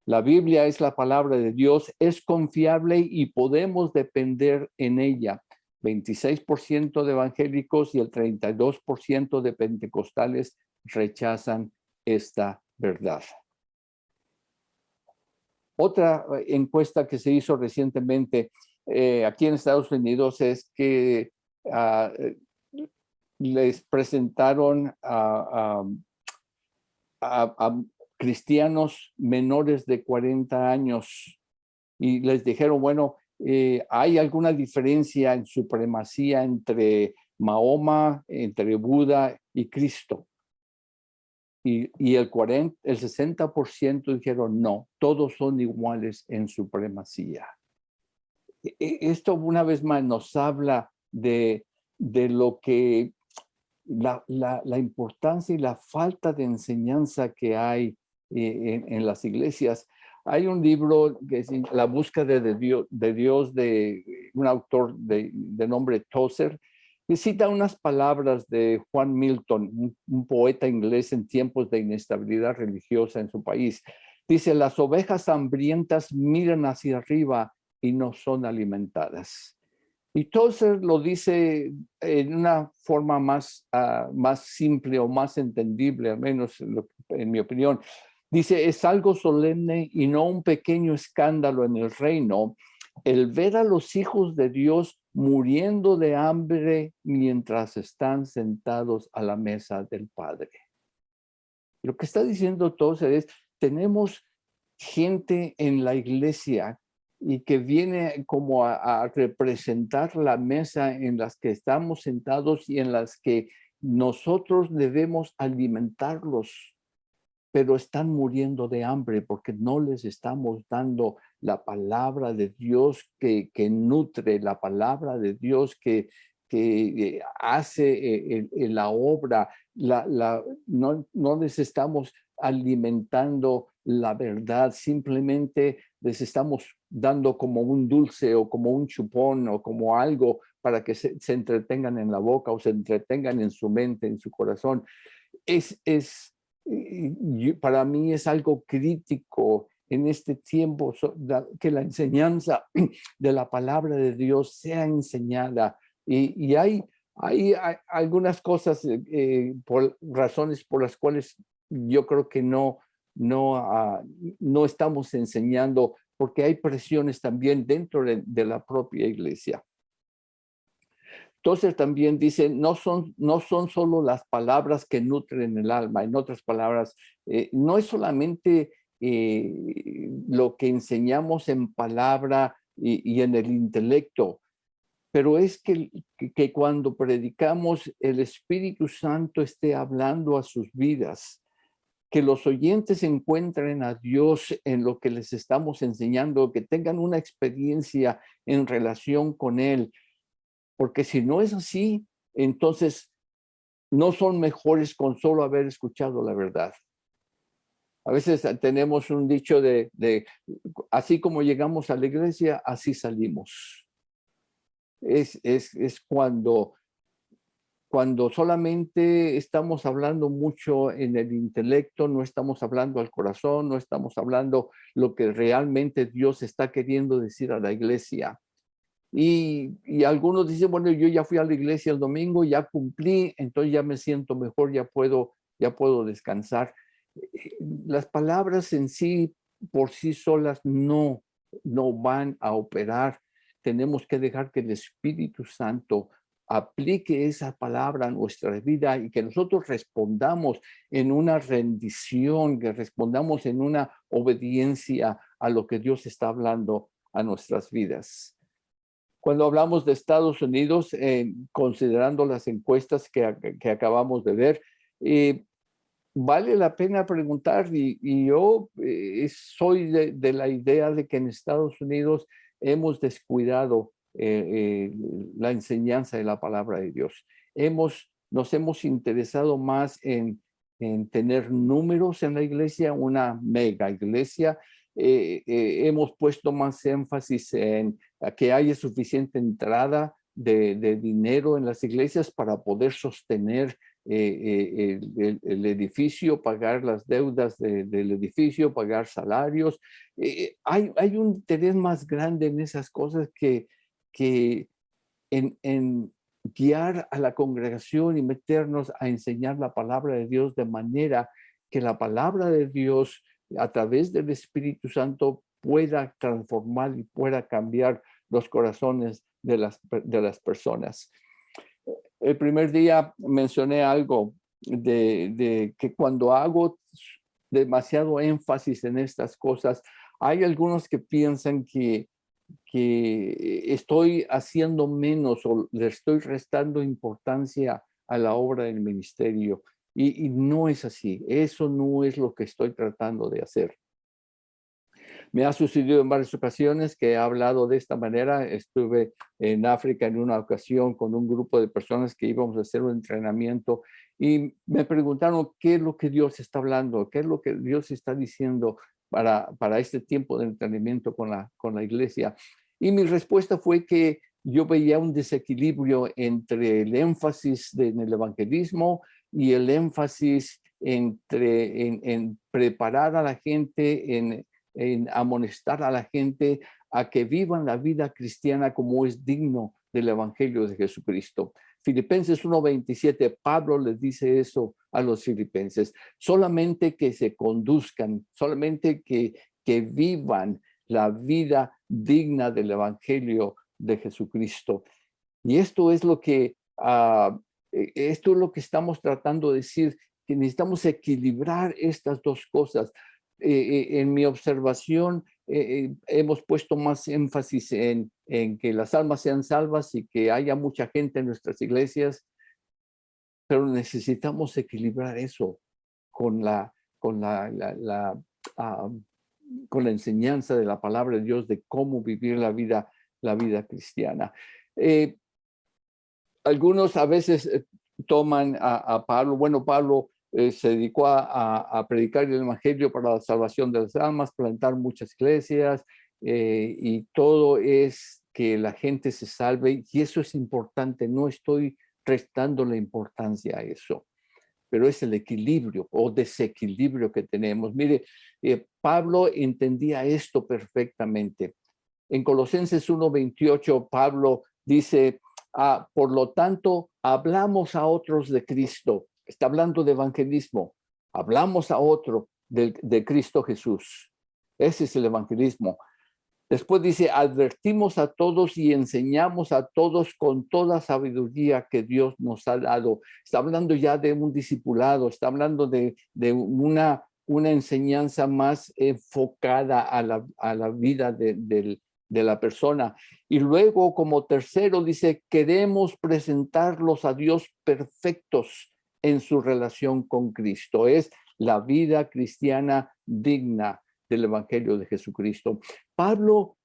la Biblia es la palabra de Dios, es confiable y podemos depender en ella. 26% de evangélicos y el 32% de pentecostales rechazan esta verdad. Otra encuesta que se hizo recientemente aquí en Estados Unidos es que les presentaron a cristianos menores de 40 años y les dijeron, bueno, ¿hay alguna diferencia en supremacía entre Mahoma, entre Buda y Cristo? Y el 60% dijeron no, todos son iguales en supremacía. Esto una vez más nos habla de lo que la importancia y la falta de enseñanza que hay en las iglesias. Hay un libro que es La búsqueda de Dios de un autor de nombre Tozer, que cita unas palabras de Juan Milton, un poeta inglés en tiempos de inestabilidad religiosa en su país. Dice: las ovejas hambrientas miran hacia arriba y no son alimentadas. Y Tozer lo dice en una forma más simple o más entendible, al menos en mi opinión. Dice: es algo solemne y no un pequeño escándalo en el reino el ver a los hijos de Dios muriendo de hambre mientras están sentados a la mesa del Padre. Lo que está diciendo Tozer es: tenemos gente en la iglesia y que viene como a representar la mesa en las que estamos sentados y en las que nosotros debemos alimentarlos, pero están muriendo de hambre porque no les estamos dando la palabra de Dios que nutre, la palabra de Dios que que hace la obra. No les estamos alimentando la verdad, simplemente les estamos dando como un dulce o como un chupón o como algo para que se entretengan en la boca o se entretengan en su mente, en su corazón. Para mí es algo crítico en este tiempo que la enseñanza de la palabra de Dios sea enseñada. Y hay algunas cosas, por razones por las cuales yo creo que no estamos enseñando, porque hay presiones también dentro de la propia iglesia. Entonces también dice, no son solo las palabras que nutren el alma. En otras palabras, no es solamente lo que enseñamos en palabra y en el intelecto, pero es que cuando predicamos, el Espíritu Santo esté hablando a sus vidas, que los oyentes encuentren a Dios en lo que les estamos enseñando, que tengan una experiencia en relación con Él. Porque si no es así, entonces no son mejores con solo haber escuchado la verdad. A veces tenemos un dicho de así como llegamos a la iglesia, así salimos. Es cuando solamente estamos hablando mucho en el intelecto, no estamos hablando al corazón, no estamos hablando lo que realmente Dios está queriendo decir a la iglesia. Y algunos dicen, bueno, yo ya fui a la iglesia el domingo, ya cumplí, entonces ya me siento mejor, ya puedo descansar. Las palabras en sí, por sí solas, no van a operar. Tenemos que dejar que el Espíritu Santo aplique esa palabra a nuestra vida y que nosotros respondamos en una rendición, que respondamos en una obediencia a lo que Dios está hablando a nuestras vidas. Cuando hablamos de Estados Unidos, considerando las encuestas que acabamos de ver, vale la pena preguntar, y yo soy de la idea de que en Estados Unidos hemos descuidado la enseñanza de la palabra de Dios. Nos hemos interesado más en tener números en la iglesia, una mega iglesia. Hemos puesto más énfasis en que haya suficiente entrada de dinero en las iglesias para poder sostener el edificio, pagar las deudas del edificio, pagar salarios. Hay un interés más grande en esas cosas que en guiar a la congregación y meternos a enseñar la palabra de Dios de manera que la palabra de Dios a través del Espíritu Santo pueda transformar y pueda cambiar los corazones de las personas. El primer día mencioné algo de que cuando hago demasiado énfasis en estas cosas, hay algunos que piensan que estoy haciendo menos o le estoy restando importancia a la obra del ministerio. Y no es así. Eso no es lo que estoy tratando de hacer. Me ha sucedido en varias ocasiones que he hablado de esta manera. Estuve en África en una ocasión con un grupo de personas que íbamos a hacer un entrenamiento y me preguntaron qué es lo que Dios está hablando, qué es lo que Dios está diciendo para este tiempo de entrenamiento con la iglesia. Y mi respuesta fue que yo veía un desequilibrio entre el énfasis en el evangelismo y el énfasis en preparar a la gente, en amonestar a la gente a que vivan la vida cristiana como es digno del Evangelio de Jesucristo. Filipenses 1:27, Pablo les dice eso a los filipenses, solamente que se conduzcan, solamente que vivan la vida digna del Evangelio de Jesucristo. Y esto es lo que estamos tratando de decir, que necesitamos equilibrar estas dos cosas. En mi observación, hemos puesto más énfasis en que las almas sean salvas y que haya mucha gente en nuestras iglesias, pero necesitamos equilibrar eso con con la enseñanza de la palabra de Dios de cómo vivir la vida cristiana. algunos a veces toman a Pablo, bueno, Pablo se dedicó a predicar el evangelio para la salvación de las almas, plantar muchas iglesias, y todo es que la gente se salve, y eso es importante, no estoy restando la importancia a eso, pero es el equilibrio o desequilibrio que tenemos. Mire, Pablo entendía esto perfectamente. En Colosenses 1:28, Pablo dice, por lo tanto, hablamos a otros de Cristo. Está hablando de evangelismo. Hablamos a otro de Cristo Jesús. Ese es el evangelismo. Después dice, advertimos a todos y enseñamos a todos con toda sabiduría que Dios nos ha dado. Está hablando ya de un discipulado, está hablando de una enseñanza más enfocada a la vida de la persona. Y luego, como tercero, dice, queremos presentarlos a Dios perfectos en su relación con Cristo. Es la vida cristiana digna del Evangelio de Jesucristo. Pablo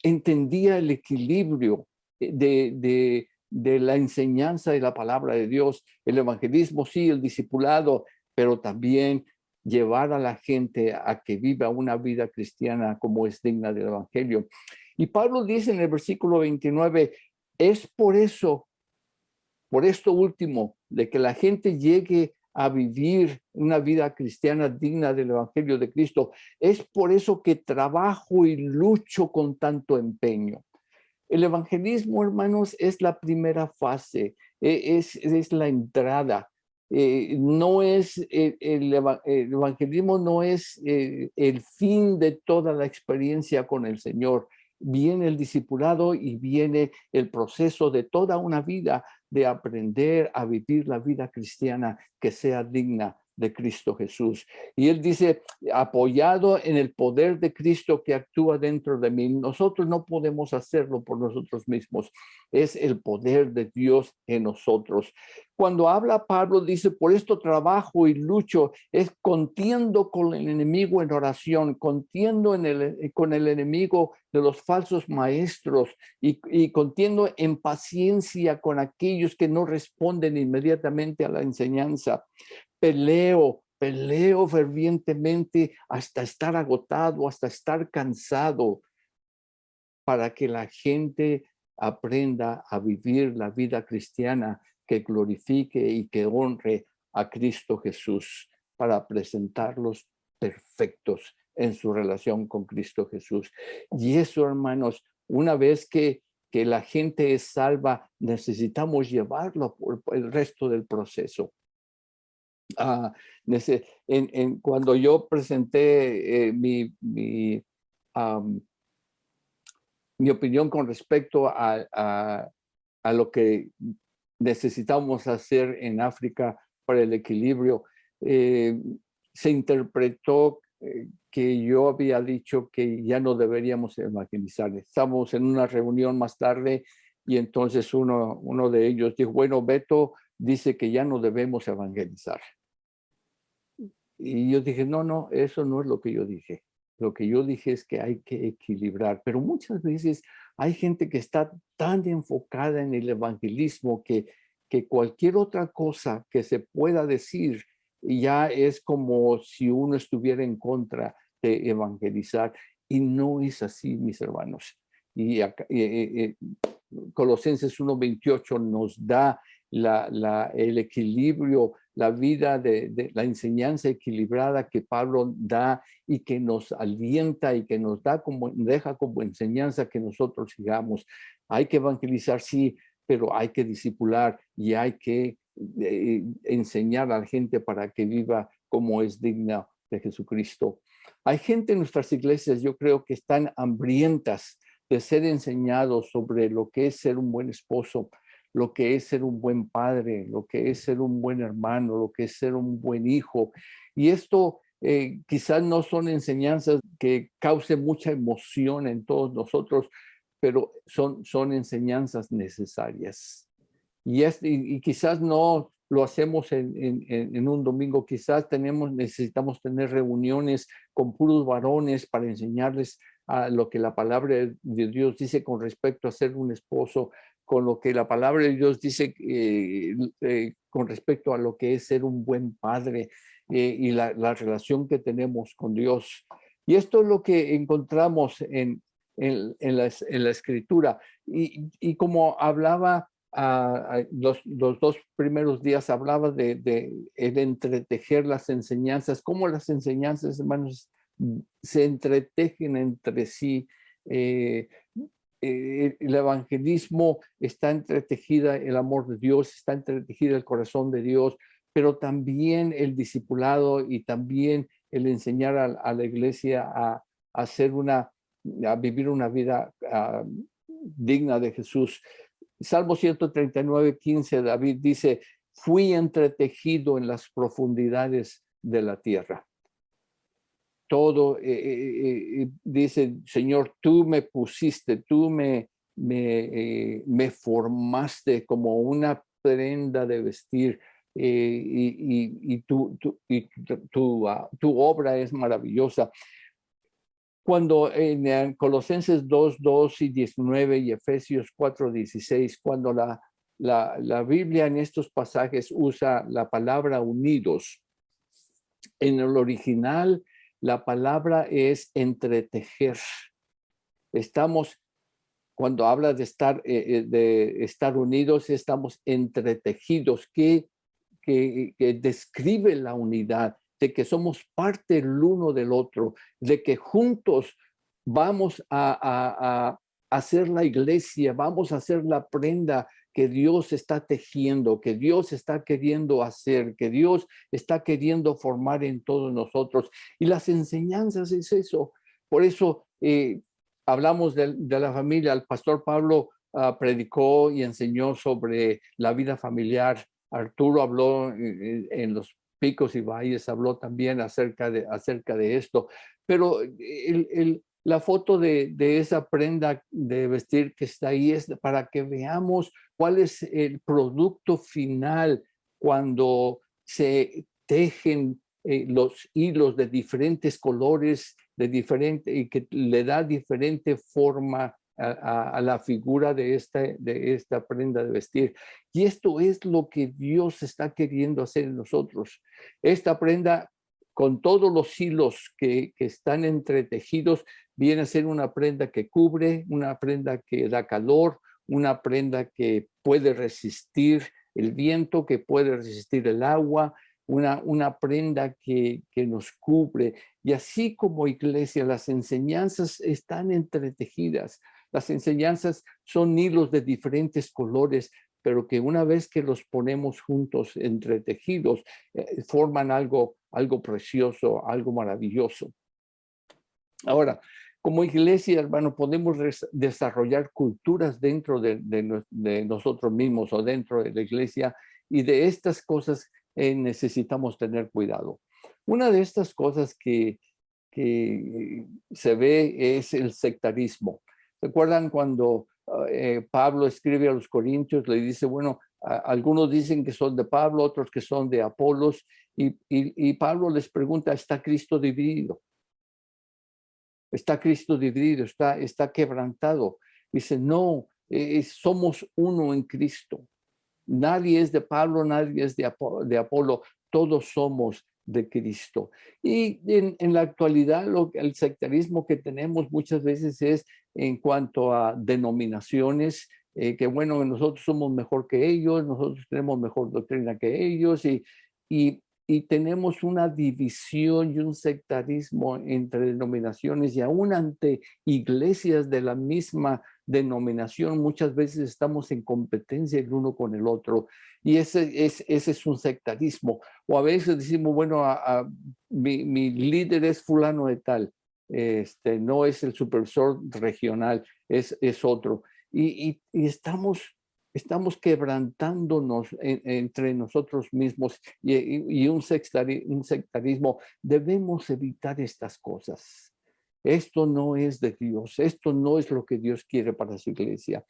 entendía el equilibrio de la enseñanza de la palabra de Dios, el evangelismo, sí, el discipulado, pero también llevar a la gente a que viva una vida cristiana como es digna del evangelio. Y Pablo dice en el versículo 29, es por eso, por esto último, de que la gente llegue a vivir una vida cristiana digna del Evangelio de Cristo. Es por eso que trabajo y lucho con tanto empeño. El evangelismo, hermanos, es la primera fase, es la entrada. No es el evangelismo no es el fin de toda la experiencia con el Señor. Viene el discipulado y viene el proceso de toda una vida de aprender a vivir la vida cristiana que sea digna de Cristo Jesús. Y él dice, apoyado en el poder de Cristo que actúa dentro de mí. Nosotros no podemos hacerlo por nosotros mismos. Es el poder de Dios en nosotros. Cuando habla Pablo, dice, por esto trabajo y lucho, es contiendo con el enemigo en oración, contiendo con el enemigo de los falsos maestros y contiendo en paciencia con aquellos que no responden inmediatamente a la enseñanza. Peleo fervientemente hasta estar agotado, hasta estar cansado, para que la gente aprenda a vivir la vida cristiana que glorifique y que honre a Cristo Jesús, para presentarlos perfectos en su relación con Cristo Jesús. Y eso, hermanos, una vez que la gente es salva, necesitamos llevarlo por el resto del proceso. Cuando yo presenté mi opinión con respecto a lo que necesitamos hacer en África para el equilibrio, se interpretó que yo había dicho que ya no deberíamos evangelizar. Estamos en una reunión más tarde y entonces uno de ellos dijo, bueno, Beto dice que ya no debemos evangelizar. Y yo dije, no, eso no es lo que yo dije. Lo que yo dije es que hay que equilibrar, pero muchas veces hay gente que está tan enfocada en el evangelismo que cualquier otra cosa que se pueda decir ya es como si uno estuviera en contra de evangelizar, y no es así, mis hermanos. Y Colosenses 1:28 nos da el equilibrio, la vida de la enseñanza equilibrada que Pablo da y que nos alienta y que nos deja como enseñanza que nosotros sigamos. Hay que evangelizar, sí, pero hay que discipular y hay que enseñar a la gente para que viva como es digna de Jesucristo. Hay gente en nuestras iglesias, yo creo, que están hambrientas de ser enseñados sobre lo que es ser un buen esposo, lo que es ser un buen padre, lo que es ser un buen hermano, lo que es ser un buen hijo. Y esto quizás no son enseñanzas que causen mucha emoción en todos nosotros, pero son enseñanzas necesarias. Y quizás no lo hacemos en un domingo, quizás necesitamos tener reuniones con puros varones para enseñarles a lo que la palabra de Dios dice con respecto a ser un esposo, con lo que la palabra de Dios dice con respecto a lo que es ser un buen padre y la relación que tenemos con Dios. Y esto es lo que encontramos en la escritura. Y como hablaba los dos primeros días, hablaba de el entretejer las enseñanzas, cómo las enseñanzas, hermanos, se entretejen entre sí. El evangelismo está entretejida, el amor de Dios está entretejida, el corazón de Dios, pero también el discipulado y también el enseñar a la iglesia a vivir una vida digna de Jesús. Salmo 139:15, David dice: fui entretejido en las profundidades de la tierra. Todo, dice, Señor, tú me pusiste, tú me formaste como una prenda de vestir, y tu obra es maravillosa. Cuando en Colosenses 2:2 y 19 y Efesios 4:16, cuando la Biblia en estos pasajes usa la palabra unidos, en el original la palabra es entretejer. Cuando habla de estar unidos, estamos entretejidos, que describe la unidad, de que somos parte el uno del otro, de que juntos vamos a hacer la iglesia, vamos a hacer la prenda que Dios está tejiendo, que Dios está queriendo hacer, que Dios está queriendo formar en todos nosotros. Y las enseñanzas es eso. Por eso hablamos de la familia. El pastor Pablo predicó y enseñó sobre la vida familiar. Arturo habló en los picos y valles, habló también acerca de esto. Pero la foto de esa prenda de vestir que está ahí es para que veamos cuál es el producto final cuando se tejen los hilos de diferentes colores, y que le da diferente forma a la figura de esta prenda de vestir. Y esto es lo que Dios está queriendo hacer en nosotros. Esta prenda, con todos los hilos que están entretejidos, viene a ser una prenda que cubre, una prenda que da calor, una prenda que puede resistir el viento, que puede resistir el agua, una prenda que nos cubre. Y así como iglesia, las enseñanzas están entretejidas. Las enseñanzas son hilos de diferentes colores, pero que una vez que los ponemos juntos, entretejidos, forman algo precioso, algo maravilloso. Ahora, como iglesia, hermano, podemos desarrollar culturas dentro de nosotros mismos o dentro de la iglesia, y de estas cosas necesitamos tener cuidado. Una de estas cosas que se ve es el sectarismo. ¿Recuerdan cuando Pablo escribe a los Corintios? Le dice, bueno, algunos dicen que son de Pablo, otros que son de Apolos, y Pablo les pregunta, ¿está Cristo dividido? ¿Está Cristo dividido? ¿Está quebrantado? Dice, no, somos uno en Cristo. Nadie es de Pablo, nadie es de Apolo, todos somos de Cristo. Y en la actualidad, el sectarismo que tenemos muchas veces es en cuanto a denominaciones, que bueno, nosotros somos mejor que ellos, nosotros tenemos mejor doctrina que ellos, y tenemos una división y un sectarismo entre denominaciones, y aún ante iglesias de la misma denominación muchas veces estamos en competencia el uno con el otro, y ese es un sectarismo. O a veces decimos, bueno, mi líder es fulano de tal, no es el supervisor regional, es otro, y estamos quebrantándonos entre nosotros mismos, y un sectarismo. Debemos evitar estas cosas. Esto no es de Dios, esto no es lo que Dios quiere para su iglesia.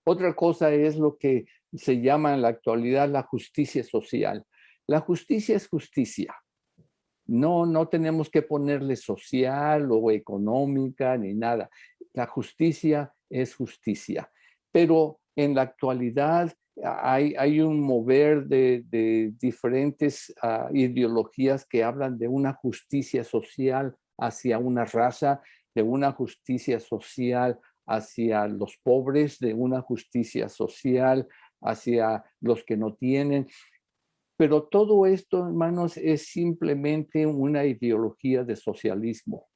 Otra cosa es lo que se llama en la actualidad la justicia social. La justicia es justicia. No tenemos que ponerle social o económica ni nada. La justicia es justicia. Pero en la actualidad hay un mover de diferentes ideologías que hablan de una justicia social hacia una raza, de una justicia social hacia los pobres, de una justicia social hacia los que no tienen. Pero todo esto, hermanos, es simplemente una ideología de socialismo.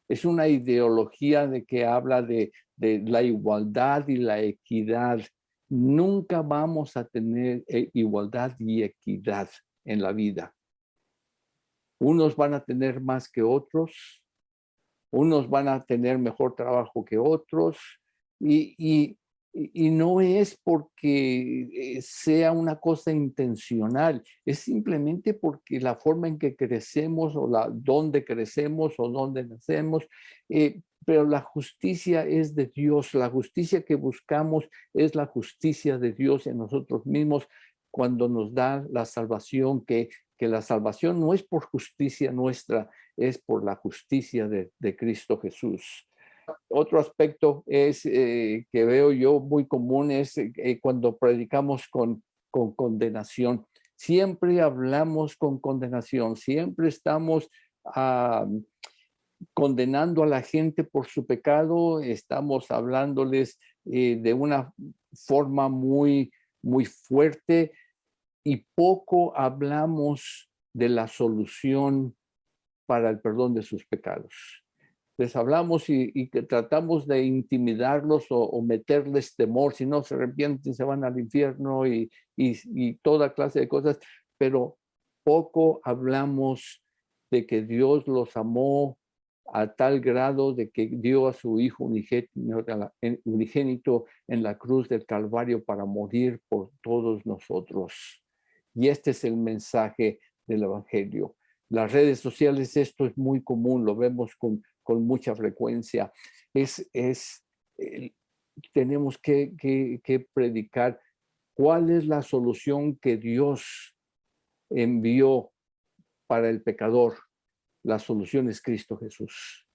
Es una ideología de que habla de la igualdad y la equidad. Nunca vamos a tener igualdad y equidad en la vida. Unos van a tener más que otros, unos van a tener mejor trabajo que otros, y no es porque sea una cosa intencional, es simplemente porque la forma en que crecemos o dónde crecemos o dónde nacemos, pero la justicia es de Dios, la justicia que buscamos es la justicia de Dios en nosotros mismos cuando nos da la salvación, que la salvación no es por justicia nuestra, es por la justicia de Cristo Jesús. Otro aspecto es que veo yo muy común es cuando predicamos con condenación. Siempre hablamos con condenación, siempre estamos condenando a la gente por su pecado, estamos hablándoles de una forma muy, muy fuerte y poco hablamos de la solución para el perdón de sus pecados. Les hablamos y que tratamos de intimidarlos o meterles temor, si no se arrepienten se van al infierno y toda clase de cosas, pero poco hablamos de que Dios los amó a tal grado de que dio a su Hijo unigénito en la cruz del Calvario para morir por todos nosotros. Y este es el mensaje del Evangelio. Las redes sociales, esto es muy común, lo vemos con mucha frecuencia. Tenemos que predicar cuál es la solución que Dios envió para el pecador. La solución es Cristo Jesús,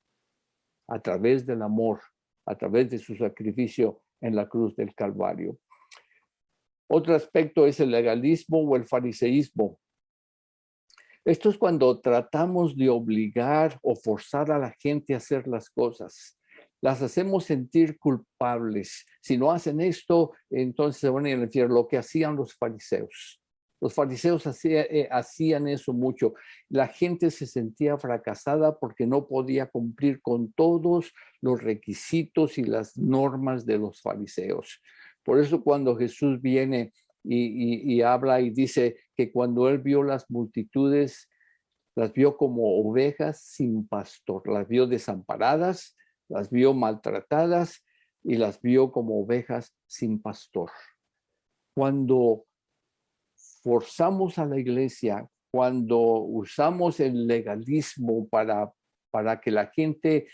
a través del amor, a través de su sacrificio en la cruz del Calvario. Otro aspecto es el legalismo o el fariseísmo. Esto es cuando tratamos de obligar o forzar a la gente a hacer las cosas. Las hacemos sentir culpables. Si no hacen esto, entonces se van a ir al infierno. Lo que hacían los fariseos. Los fariseos hacían eso mucho. La gente se sentía fracasada porque no podía cumplir con todos los requisitos y las normas de los fariseos. Por eso cuando Jesús viene y habla y dice que cuando él vio las multitudes, las vio como ovejas sin pastor, las vio desamparadas, las vio maltratadas y las vio como ovejas sin pastor. Cuando forzamos a la iglesia, cuando usamos el legalismo para que la gente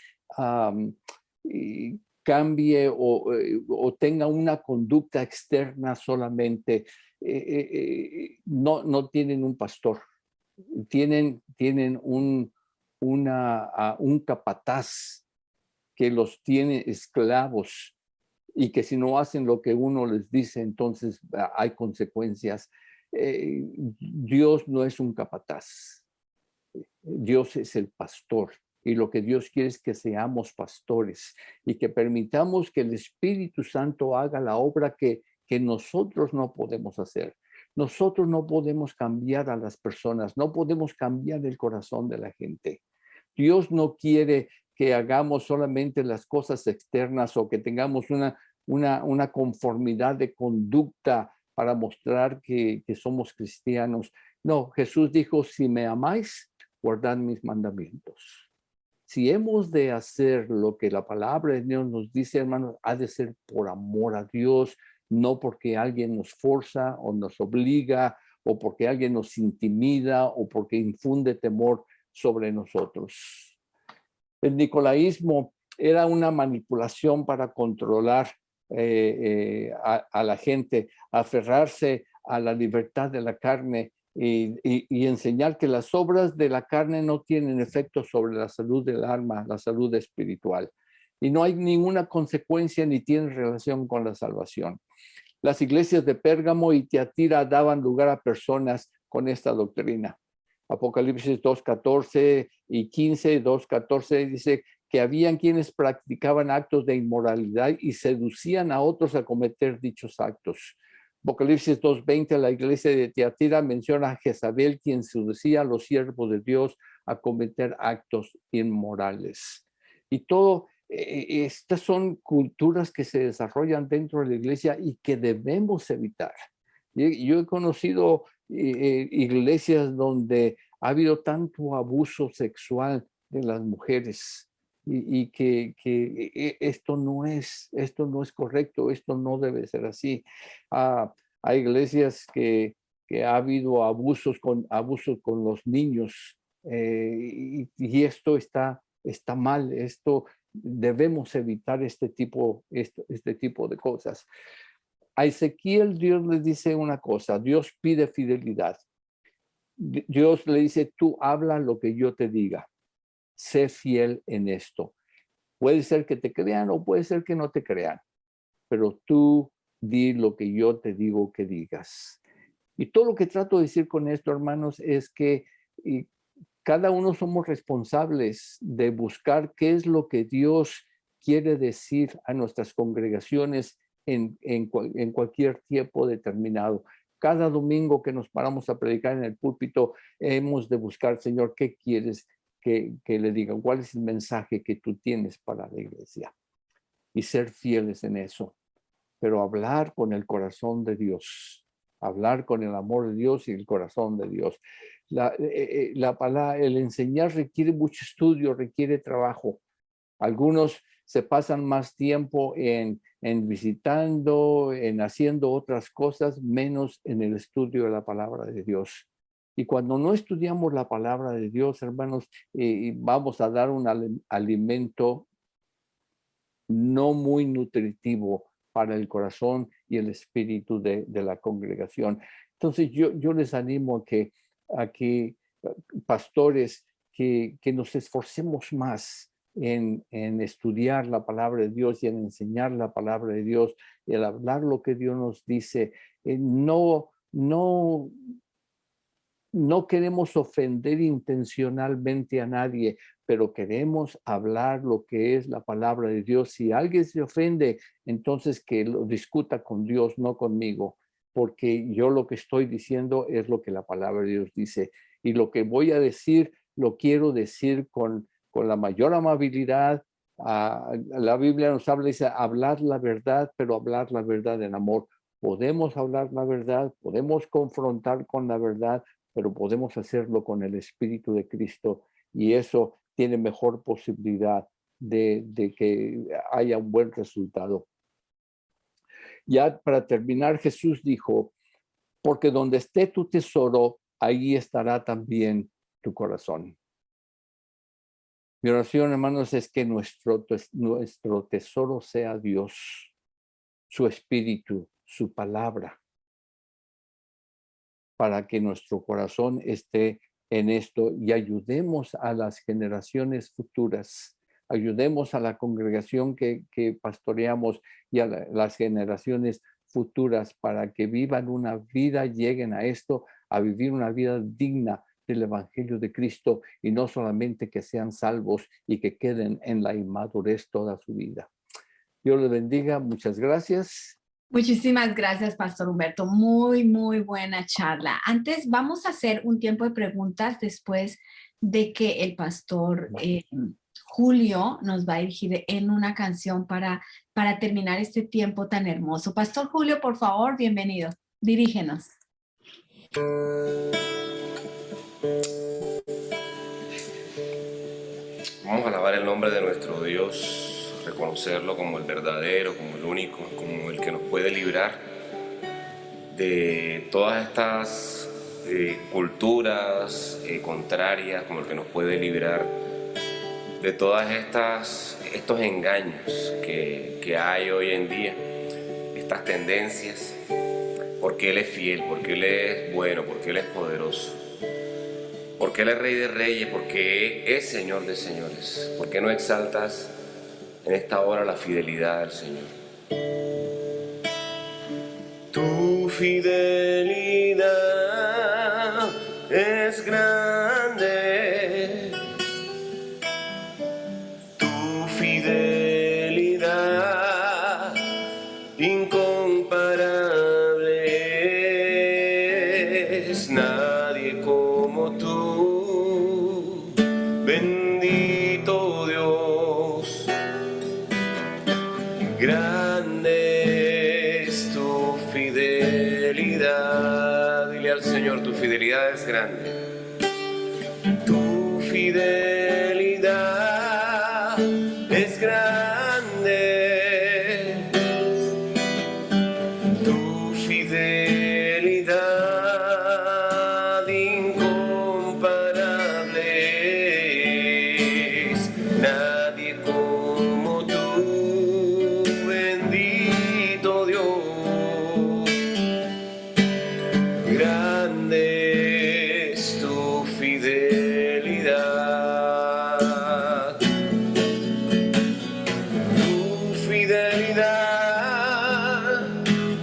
cambie o tenga una conducta externa solamente, no tienen un pastor, tienen un capataz que los tiene esclavos y que si no hacen lo que uno les dice, entonces hay consecuencias. Dios no es un capataz, Dios es el pastor. Y lo que Dios quiere es que seamos pastores y que permitamos que el Espíritu Santo haga la obra que nosotros no podemos hacer. Nosotros no podemos cambiar a las personas, no podemos cambiar el corazón de la gente. Dios no quiere que hagamos solamente las cosas externas o que tengamos una conformidad de conducta para mostrar que somos cristianos. No, Jesús dijo, si me amáis, guardad mis mandamientos. Si hemos de hacer lo que la palabra de Dios nos dice, hermanos, ha de ser por amor a Dios, no porque alguien nos forza o nos obliga o porque alguien nos intimida o porque infunde temor sobre nosotros. El nicolaísmo era una manipulación para controlar a la gente, aferrarse a la libertad de la carne y enseñar que las obras de la carne no tienen efecto sobre la salud del alma, la salud espiritual. Y no hay ninguna consecuencia ni tiene relación con la salvación. Las iglesias de Pérgamo y Tiatira daban lugar a personas con esta doctrina. Apocalipsis 2:14 y 15, 2:14 dice que habían quienes practicaban actos de inmoralidad y seducían a otros a cometer dichos actos. Apocalipsis 2:20, la iglesia de Tiatira menciona a Jezabel, quien seducía a los siervos de Dios a cometer actos inmorales. Y todo, estas son culturas que se desarrollan dentro de la iglesia y que debemos evitar. Yo he conocido iglesias donde ha habido tanto abuso sexual de las mujeres y que esto no es correcto, esto no debe ser así. Hay iglesias que ha habido abusos con los niños y esto está mal, esto debemos evitar este tipo de cosas. A Ezequiel Dios le dice una cosa, Dios pide fidelidad. Dios le dice, tú habla lo que yo te diga, sé fiel en esto. Puede ser que te crean o puede ser que no te crean, pero tú di lo que yo te digo que digas. Y todo lo que trato de decir con esto, hermanos, es que cada uno somos responsables de buscar qué es lo que Dios quiere decir a nuestras congregaciones en cualquier tiempo determinado. Cada domingo que nos paramos a predicar en el púlpito, hemos de buscar, Señor, ¿qué quieres que le diga? ¿Cuál es el mensaje que tú tienes para la iglesia? Y ser fieles en eso. Pero hablar con el corazón de Dios, hablar con el amor de Dios y el corazón de Dios. La palabra, el enseñar requiere mucho estudio, requiere trabajo. Algunos se pasan más tiempo en visitando, en haciendo otras cosas, menos en el estudio de la palabra de Dios. Y cuando no estudiamos la palabra de Dios, hermanos, vamos a dar un alimento no muy nutritivo para el corazón y el espíritu de la congregación. Entonces yo les animo a que pastores, que nos esforcemos más en estudiar la palabra de Dios y en enseñar la palabra de Dios y al hablar lo que Dios nos dice. No queremos ofender intencionalmente a nadie, pero queremos hablar lo que es la palabra de Dios. Si alguien se ofende, entonces que lo discuta con Dios, no conmigo, porque yo lo que estoy diciendo es lo que la palabra de Dios dice. Y lo que voy a decir, lo quiero decir con la mayor amabilidad. La Biblia nos habla, dice, hablar la verdad, pero hablar la verdad en amor. Podemos hablar la verdad, podemos confrontar con la verdad, pero podemos hacerlo con el Espíritu de Cristo y eso tiene mejor posibilidad de que haya un buen resultado. Ya para terminar, Jesús dijo, porque donde esté tu tesoro, ahí estará también tu corazón. Mi oración, hermanos, es que nuestro tesoro sea Dios, su Espíritu, su palabra, para que nuestro corazón esté en esto y ayudemos a las generaciones futuras, ayudemos a la congregación que pastoreamos y a las generaciones futuras para que vivan una vida, lleguen a esto, a vivir una vida digna del Evangelio de Cristo y no solamente que sean salvos y que queden en la inmadurez toda su vida. Dios les bendiga, muchas gracias. Muchísimas gracias, Pastor Humberto. Muy, muy buena charla. Antes vamos a hacer un tiempo de preguntas después de que el pastor Julio nos va a dirigir en una canción para terminar este tiempo tan hermoso. Pastor Julio, por favor, bienvenido. Dirígenos. Vamos a alabar el nombre de nuestro Dios, reconocerlo como el verdadero, como el único, como el que nos puede librar de todas estas culturas contrarias, como el que nos puede librar de todas estos engaños que hay hoy en día, estas tendencias porque Él es fiel, porque Él es bueno, porque Él es poderoso, porque Él es Rey de Reyes, porque es Señor de Señores. ¿Por qué no exaltas en esta hora la fidelidad del Señor? Tu fidelidad es grande, tu fidelidad incomparable, es nadie como tú, bendito Dios. Grande es tu fidelidad. Dile al Señor, tu fidelidad es grande. Tu fidelidad es grande. Tu fidelidad incomparable, es nadie como tú, bendito Dios. Grande es tu fidelidad. Tu fidelidad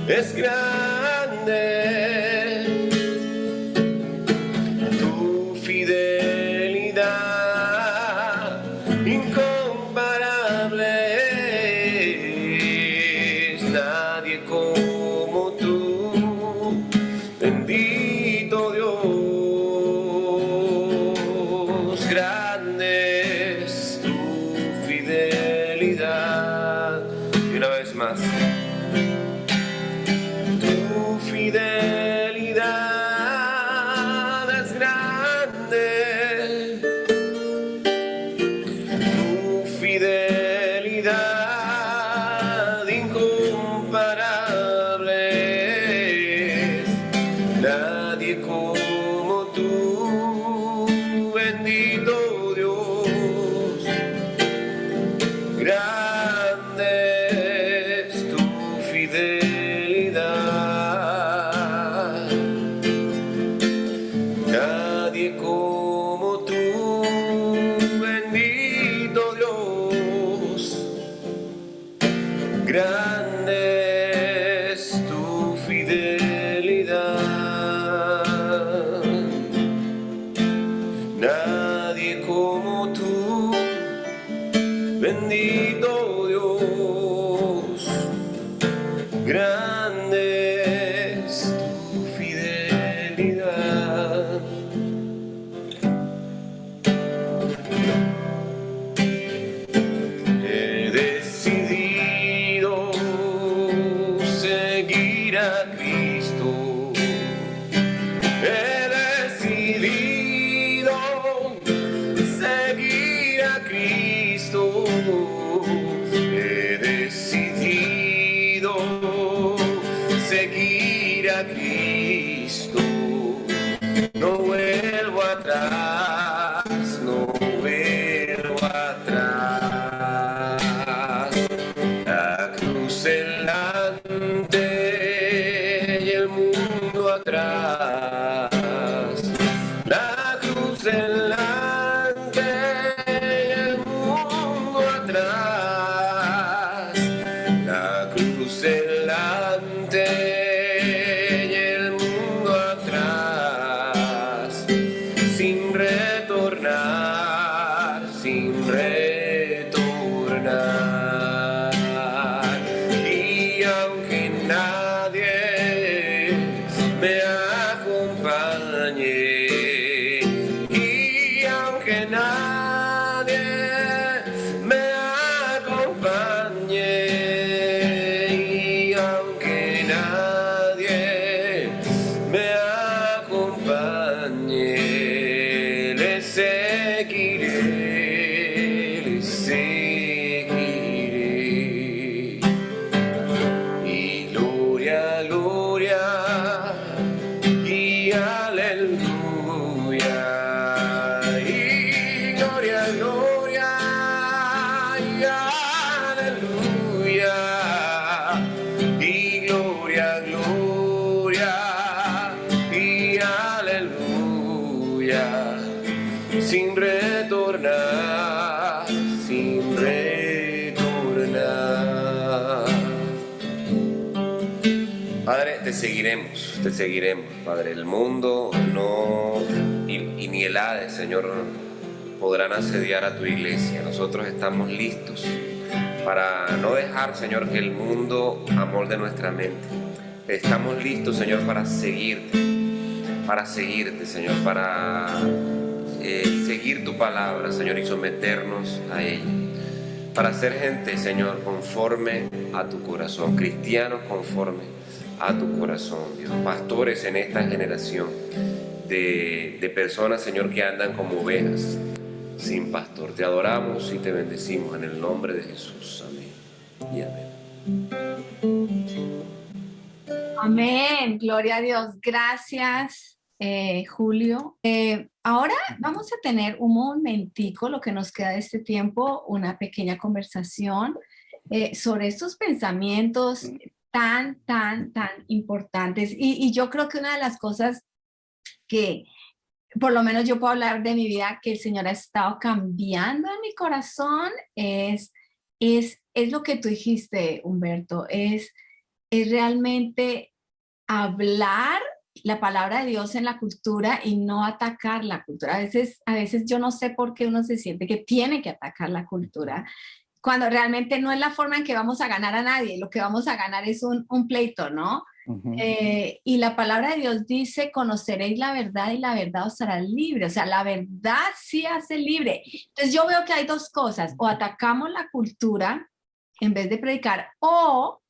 es grande. Tu fidelidad incomparable, es nadie como tú, bendito Dios. Grande es tu fidelidad. Y una vez más, tu fidelidad es grande. Tu fidelidad incomparable, es nadie como tú, bendito Dios. Grande es tu fidelidad. Nadie como tú, bendito Dios. Grande es tu fidelidad. Nadie como tú, bendito Dios. Grande es tu fidelidad. He decidido seguir a Cristo. He decidido seguir a Cristo. He decidido seguir a Cristo. No vuelvo atrás, no vuelvo atrás. La cruz delante y el mundo atrás. La cruz delante y el mundo atrás. La cruz delante y el mundo atrás. Sin retornar, sin retornar. Y aunque nadie me acompañe, y aunque nadie me acompañe, y aunque nadie me acompañe, le seguiré, le seguiré. Y gloria, gloria, y aleluya. Y gloria, gloria, y aleluya. Y gloria, gloria. Padre, te seguiremos, Padre. El mundo no, y ni el Hades, Señor, podrán asediar a tu iglesia. Nosotros estamos listos para no dejar, Señor, que el mundo amolde nuestra mente. Estamos listos, Señor, para seguirte, Señor, para seguir tu palabra, Señor, y someternos a ella. Para ser gente, Señor, conforme a tu corazón, cristianos conforme a tu corazón, Dios. Pastores en esta generación de personas, Señor, que andan como ovejas sin pastor. Te adoramos y te bendecimos en el nombre de Jesús. Amén y amén. Amén, gloria a Dios. Gracias, Julio. Ahora vamos a tener un momentico, lo que nos queda de este tiempo, una pequeña conversación sobre estos pensamientos tan importantes. Y yo creo que una de las cosas que, por lo menos yo puedo hablar de mi vida, que el Señor ha estado cambiando en mi corazón, es lo que tú dijiste, Humberto, es realmente hablar la palabra de Dios en la cultura y no atacar la cultura. A veces yo no sé por qué uno se siente que tiene que atacar la cultura, cuando realmente no es la forma en que vamos a ganar a nadie. Lo que vamos a ganar es un pleito, ¿no? Ujú. Y la palabra de Dios dice: conoceréis la verdad y la verdad os hará libre. O sea, la verdad sí hace libre. Entonces yo veo que hay dos cosas: o atacamos la cultura en vez de predicar, o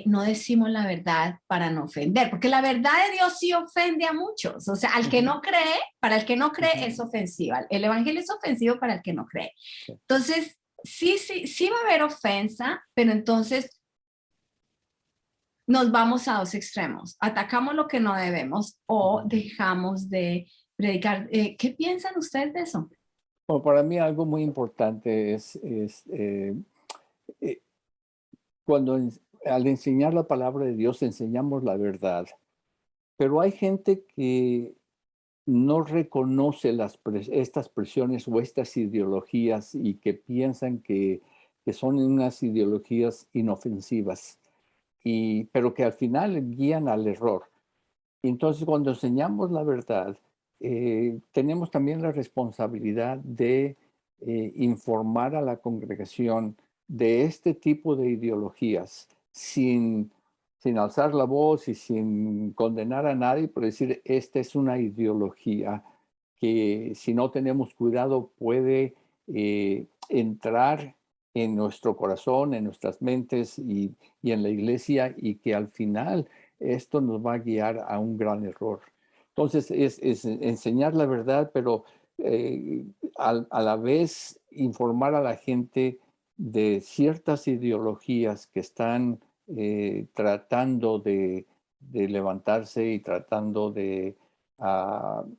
no decimos la verdad para no ofender, porque la verdad de Dios sí ofende a muchos. O sea, al que no cree, para el que no cree es ofensiva. El evangelio es ofensivo para el que no cree. Entonces, sí va a haber ofensa, pero entonces nos vamos a dos extremos. Atacamos lo que no debemos o dejamos de predicar. ¿Qué piensan ustedes de eso? Bueno, para mí algo muy importante es cuando al enseñar la palabra de Dios enseñamos la verdad, pero hay gente que no reconoce estas presiones o estas ideologías y que piensan que son unas ideologías inofensivas, pero que al final guían al error. Entonces, cuando enseñamos la verdad, tenemos también la responsabilidad de informar a la congregación de este tipo de ideologías sin alzar la voz y sin condenar a nadie, por decir, esta es una ideología que si no tenemos cuidado puede entrar en nuestro corazón, en nuestras mentes y en la iglesia, y que al final esto nos va a guiar a un gran error. Entonces, es enseñar la verdad, pero a la vez informar a la gente de ciertas ideologías que están tratando de levantarse y tratando de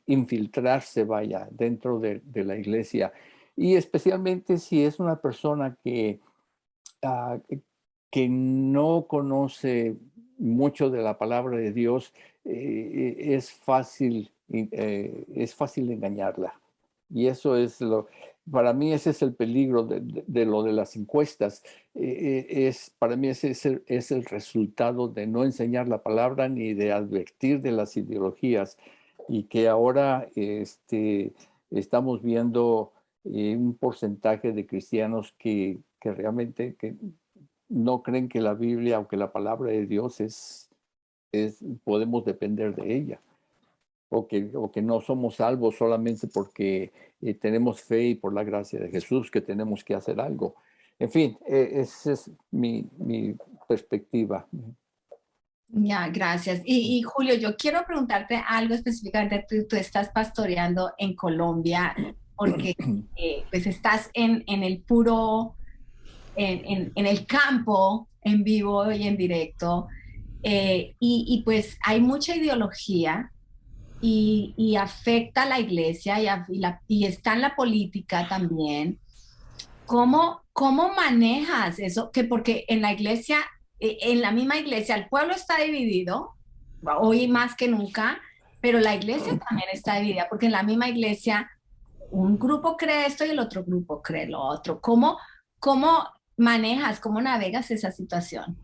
infiltrarse, vaya, dentro de la iglesia. Y especialmente si es una persona que no conoce mucho de la palabra de Dios, es fácil engañarla. Y eso es para mí ese es el peligro de lo de las encuestas. Para mí ese es el resultado de no enseñar la palabra ni de advertir de las ideologías, y que ahora estamos viendo un porcentaje de cristianos que realmente no creen que la Biblia o que la palabra de Dios podemos depender de ella, o que no somos salvos solamente porque tenemos fe y por la gracia de Jesús que tenemos que hacer algo. En fin, esa es mi perspectiva. Ya, gracias. Y Julio, yo quiero preguntarte algo específicamente. Tú estás pastoreando en Colombia porque pues estás en el puro, en el campo, en vivo y en directo. Y pues hay mucha ideología y afecta a la iglesia y está en la política también. ¿Cómo manejas eso? Porque en la iglesia, en la misma iglesia, el pueblo está dividido, hoy más que nunca, pero la iglesia también está dividida, porque en la misma iglesia un grupo cree esto y el otro grupo cree lo otro. ¿Cómo manejas, cómo navegas esa situación?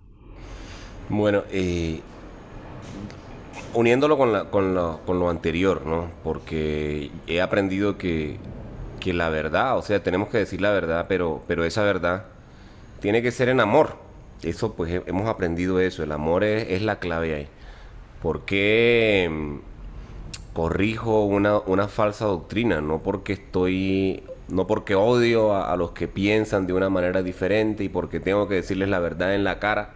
Bueno, uniéndolo con lo anterior, ¿no? Porque he aprendido que la verdad, o sea, tenemos que decir la verdad, pero esa verdad tiene que ser en amor. Eso, pues hemos aprendido eso, el amor es la clave ahí. ¿Por qué corrijo una falsa doctrina? No porque no porque odio a los que piensan de una manera diferente y porque tengo que decirles la verdad en la cara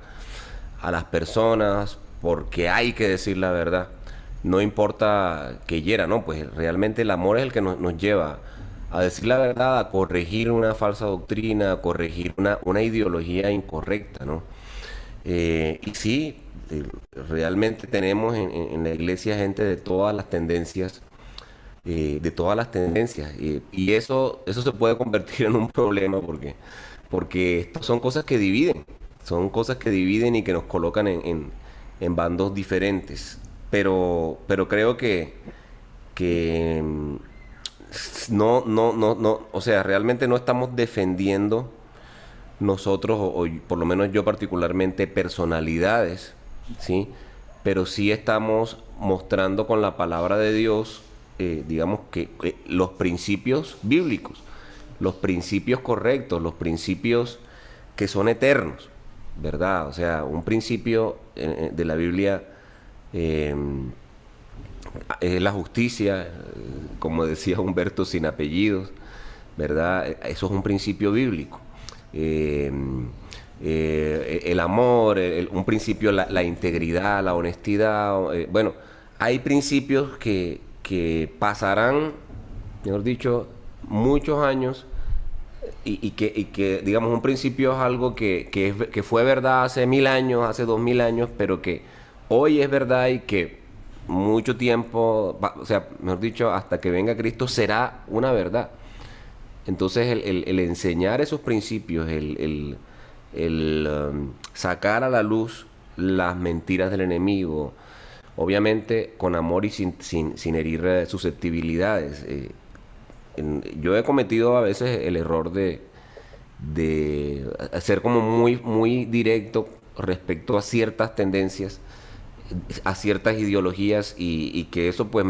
a las personas, porque hay que decir la verdad. No importa que hiera, ¿no? Pues realmente el amor es el que nos lleva a decir la verdad, a corregir una falsa doctrina, a corregir una ideología incorrecta, ¿no? Y sí, realmente tenemos en la iglesia gente de todas las tendencias, y eso se puede convertir en un problema porque estas son cosas que dividen y que nos colocan en bandos diferentes. Pero creo que no, o sea, realmente no estamos defendiendo nosotros, o por lo menos yo particularmente, personalidades, ¿sí? Pero sí estamos mostrando con la palabra de Dios, digamos que los principios bíblicos, los principios correctos, los principios que son eternos, ¿verdad? O sea, un principio de la Biblia eh, es la justicia, como decía Humberto, sin apellidos, ¿verdad? Eso es un principio bíblico. Eh, el amor, un principio, la integridad, la honestidad. Bueno, hay principios que pasarán, mejor dicho, muchos años y que, digamos, un principio es algo que fue verdad hace 1000 años, hace 2000 años, pero que hoy es verdad y que mucho tiempo, o sea, mejor dicho, hasta que venga Cristo será una verdad. Entonces el enseñar esos principios, sacar a la luz las mentiras del enemigo, obviamente con amor y sin herir susceptibilidades. Yo he cometido a veces el error de ser como muy directo respecto a ciertas tendencias, a ciertas ideologías, y que eso pues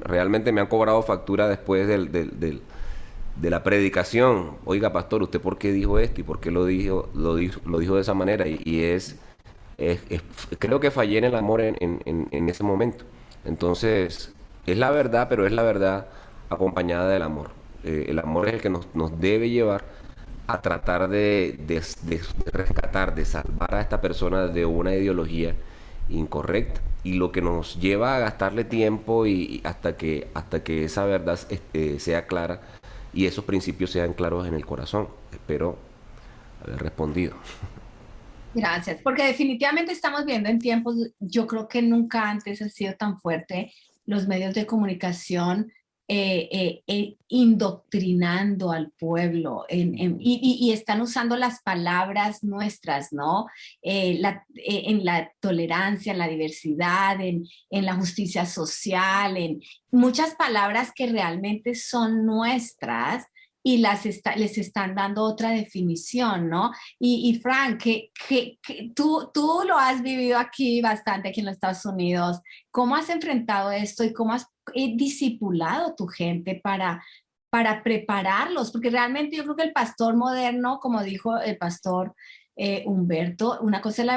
realmente me ha cobrado factura después de la predicación. Oiga, pastor, ¿usted por qué dijo esto y por qué lo dijo de esa manera? Y es- creo que fallé en el amor en ese momento. Entonces, es la verdad, pero es la verdad acompañada del amor. El amor es el que nos debe llevar a tratar de rescatar, de salvar a esta persona de una ideología incorrecta. Y lo que nos lleva a gastarle tiempo y hasta que esa verdad sea clara y esos principios sean claros en el corazón. Espero haber respondido. Gracias, porque definitivamente estamos viendo en tiempos, yo creo que nunca antes ha sido tan fuerte los medios de comunicación indoctrinando al pueblo y están usando las palabras nuestras, ¿no? En la tolerancia, en la diversidad, en la justicia social, en muchas palabras que realmente son nuestras y les están dando otra definición, ¿no? Y Frank, tú lo has vivido aquí bastante, aquí en los Estados Unidos. ¿Cómo has enfrentado esto y cómo has discipulado tu gente para prepararlos? Porque realmente yo creo que el pastor moderno, como dijo el pastor Humberto, una cosa es la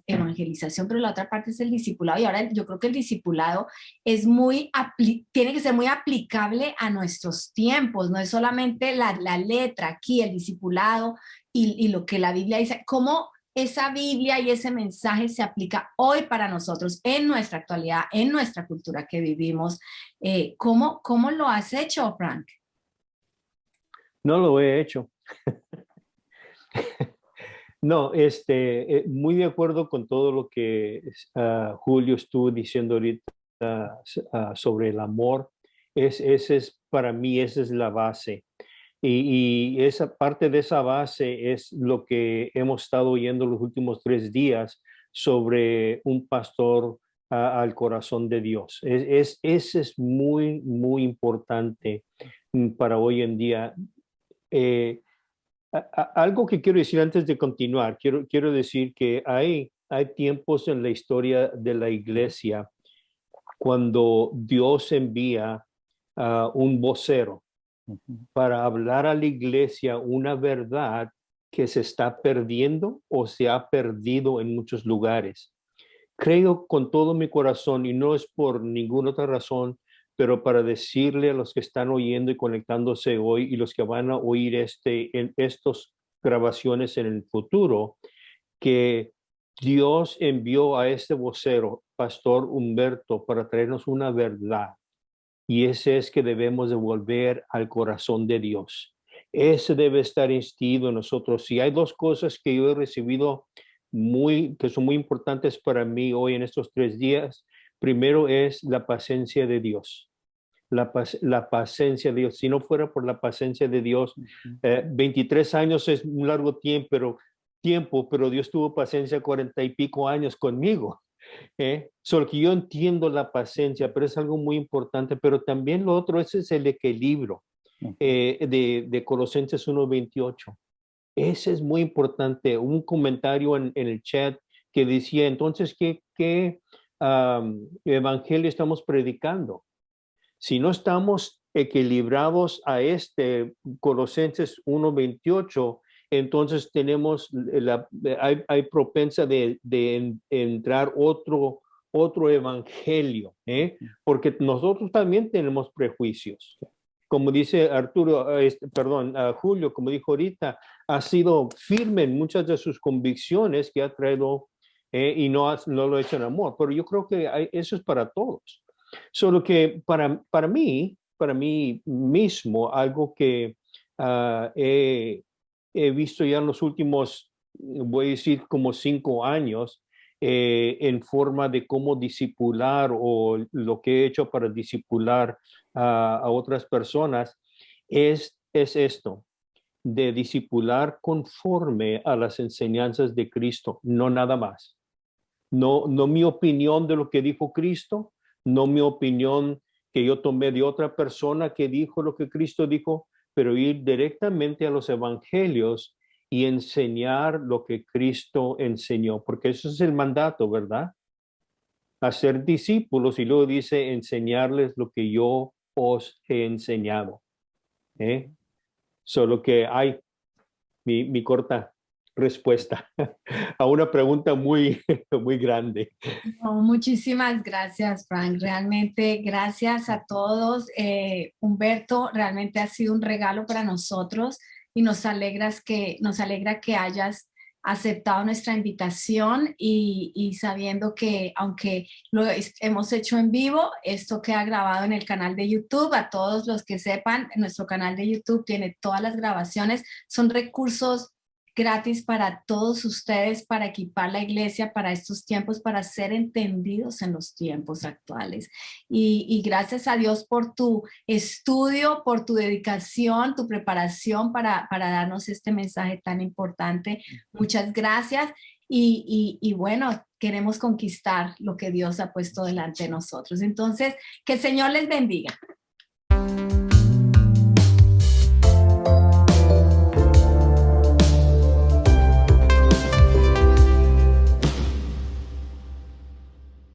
evangelización, pero la otra parte es el discipulado. Y ahora yo creo que el discipulado tiene que ser muy aplicable a nuestros tiempos, no es solamente la letra aquí, el discipulado y lo que la Biblia dice, cómo esa Biblia y ese mensaje se aplica hoy para nosotros, en nuestra actualidad, en nuestra cultura que vivimos. ¿Cómo lo has hecho, Frank? No lo he hecho. No, muy de acuerdo con todo lo que Julio estuvo diciendo ahorita sobre el amor. Ese es, para mí, esa es la base. Y esa parte de esa base es lo que hemos estado oyendo los últimos 3 días sobre un pastor al corazón de Dios. Ese es muy, muy importante para hoy en día. Eh, Algo que quiero decir antes de continuar, quiero decir que hay hay tiempos en la historia de la iglesia cuando Dios envía a un vocero para hablar a la iglesia una verdad que se está perdiendo o se ha perdido en muchos lugares. Creo con todo mi corazón, y no es por ninguna otra razón, pero para decirle a los que están oyendo y conectándose hoy y los que van a oír en estas grabaciones en el futuro, que Dios envió a este vocero, Pastor Humberto, para traernos una verdad. Y ese es que debemos de volver al corazón de Dios. Ese debe estar instillado en nosotros. Si hay dos cosas que yo he recibido que son muy importantes para mí hoy en estos 3 días, primero es la paciencia de Dios. La paciencia de Dios. Si no fuera por la paciencia de Dios, 23 años es un largo tiempo, pero Dios tuvo paciencia 40 y pico años conmigo. Solo que yo entiendo la paciencia, pero es algo muy importante. Pero también lo otro es el equilibrio de Colosenses 1:28. Ese es muy importante. Un comentario en el chat que decía, entonces, ¿qué evangelio estamos predicando? Si no estamos equilibrados a Colosenses 1:28, entonces hay propensa de entrar otro evangelio, porque nosotros también tenemos prejuicios. Como dice Julio, como dijo ahorita, ha sido firme en muchas de sus convicciones que ha traído y no lo ha hecho en amor. Pero yo creo que eso es para todos. Solo que para mí mismo, algo que he visto ya en los últimos, voy a decir, como 5 años, en forma de cómo discipular o lo que he hecho para discipular a otras personas, es esto, de discipular conforme a las enseñanzas de Cristo, no nada más. No mi opinión de lo que dijo Cristo, no mi opinión que yo tomé de otra persona que dijo lo que Cristo dijo, pero ir directamente a los evangelios y enseñar lo que Cristo enseñó, porque eso es el mandato, ¿verdad? Hacer discípulos, y luego dice enseñarles lo que yo os he enseñado. Solo que hay mi corta respuesta a una pregunta muy, muy grande. No, muchísimas gracias, Frank. Realmente gracias a todos. Humberto, realmente ha sido un regalo para nosotros y nos alegra que hayas aceptado nuestra invitación y sabiendo que aunque hemos hecho en vivo, esto queda grabado en el canal de YouTube. A todos los que sepan, nuestro canal de YouTube tiene todas las grabaciones, son recursos gratis para todos ustedes, para equipar la iglesia para estos tiempos, para ser entendidos en los tiempos actuales. Y gracias a Dios por tu estudio, por tu dedicación, tu preparación para darnos este mensaje tan importante. Muchas gracias. Y bueno, queremos conquistar lo que Dios ha puesto delante de nosotros. Entonces, que el Señor les bendiga.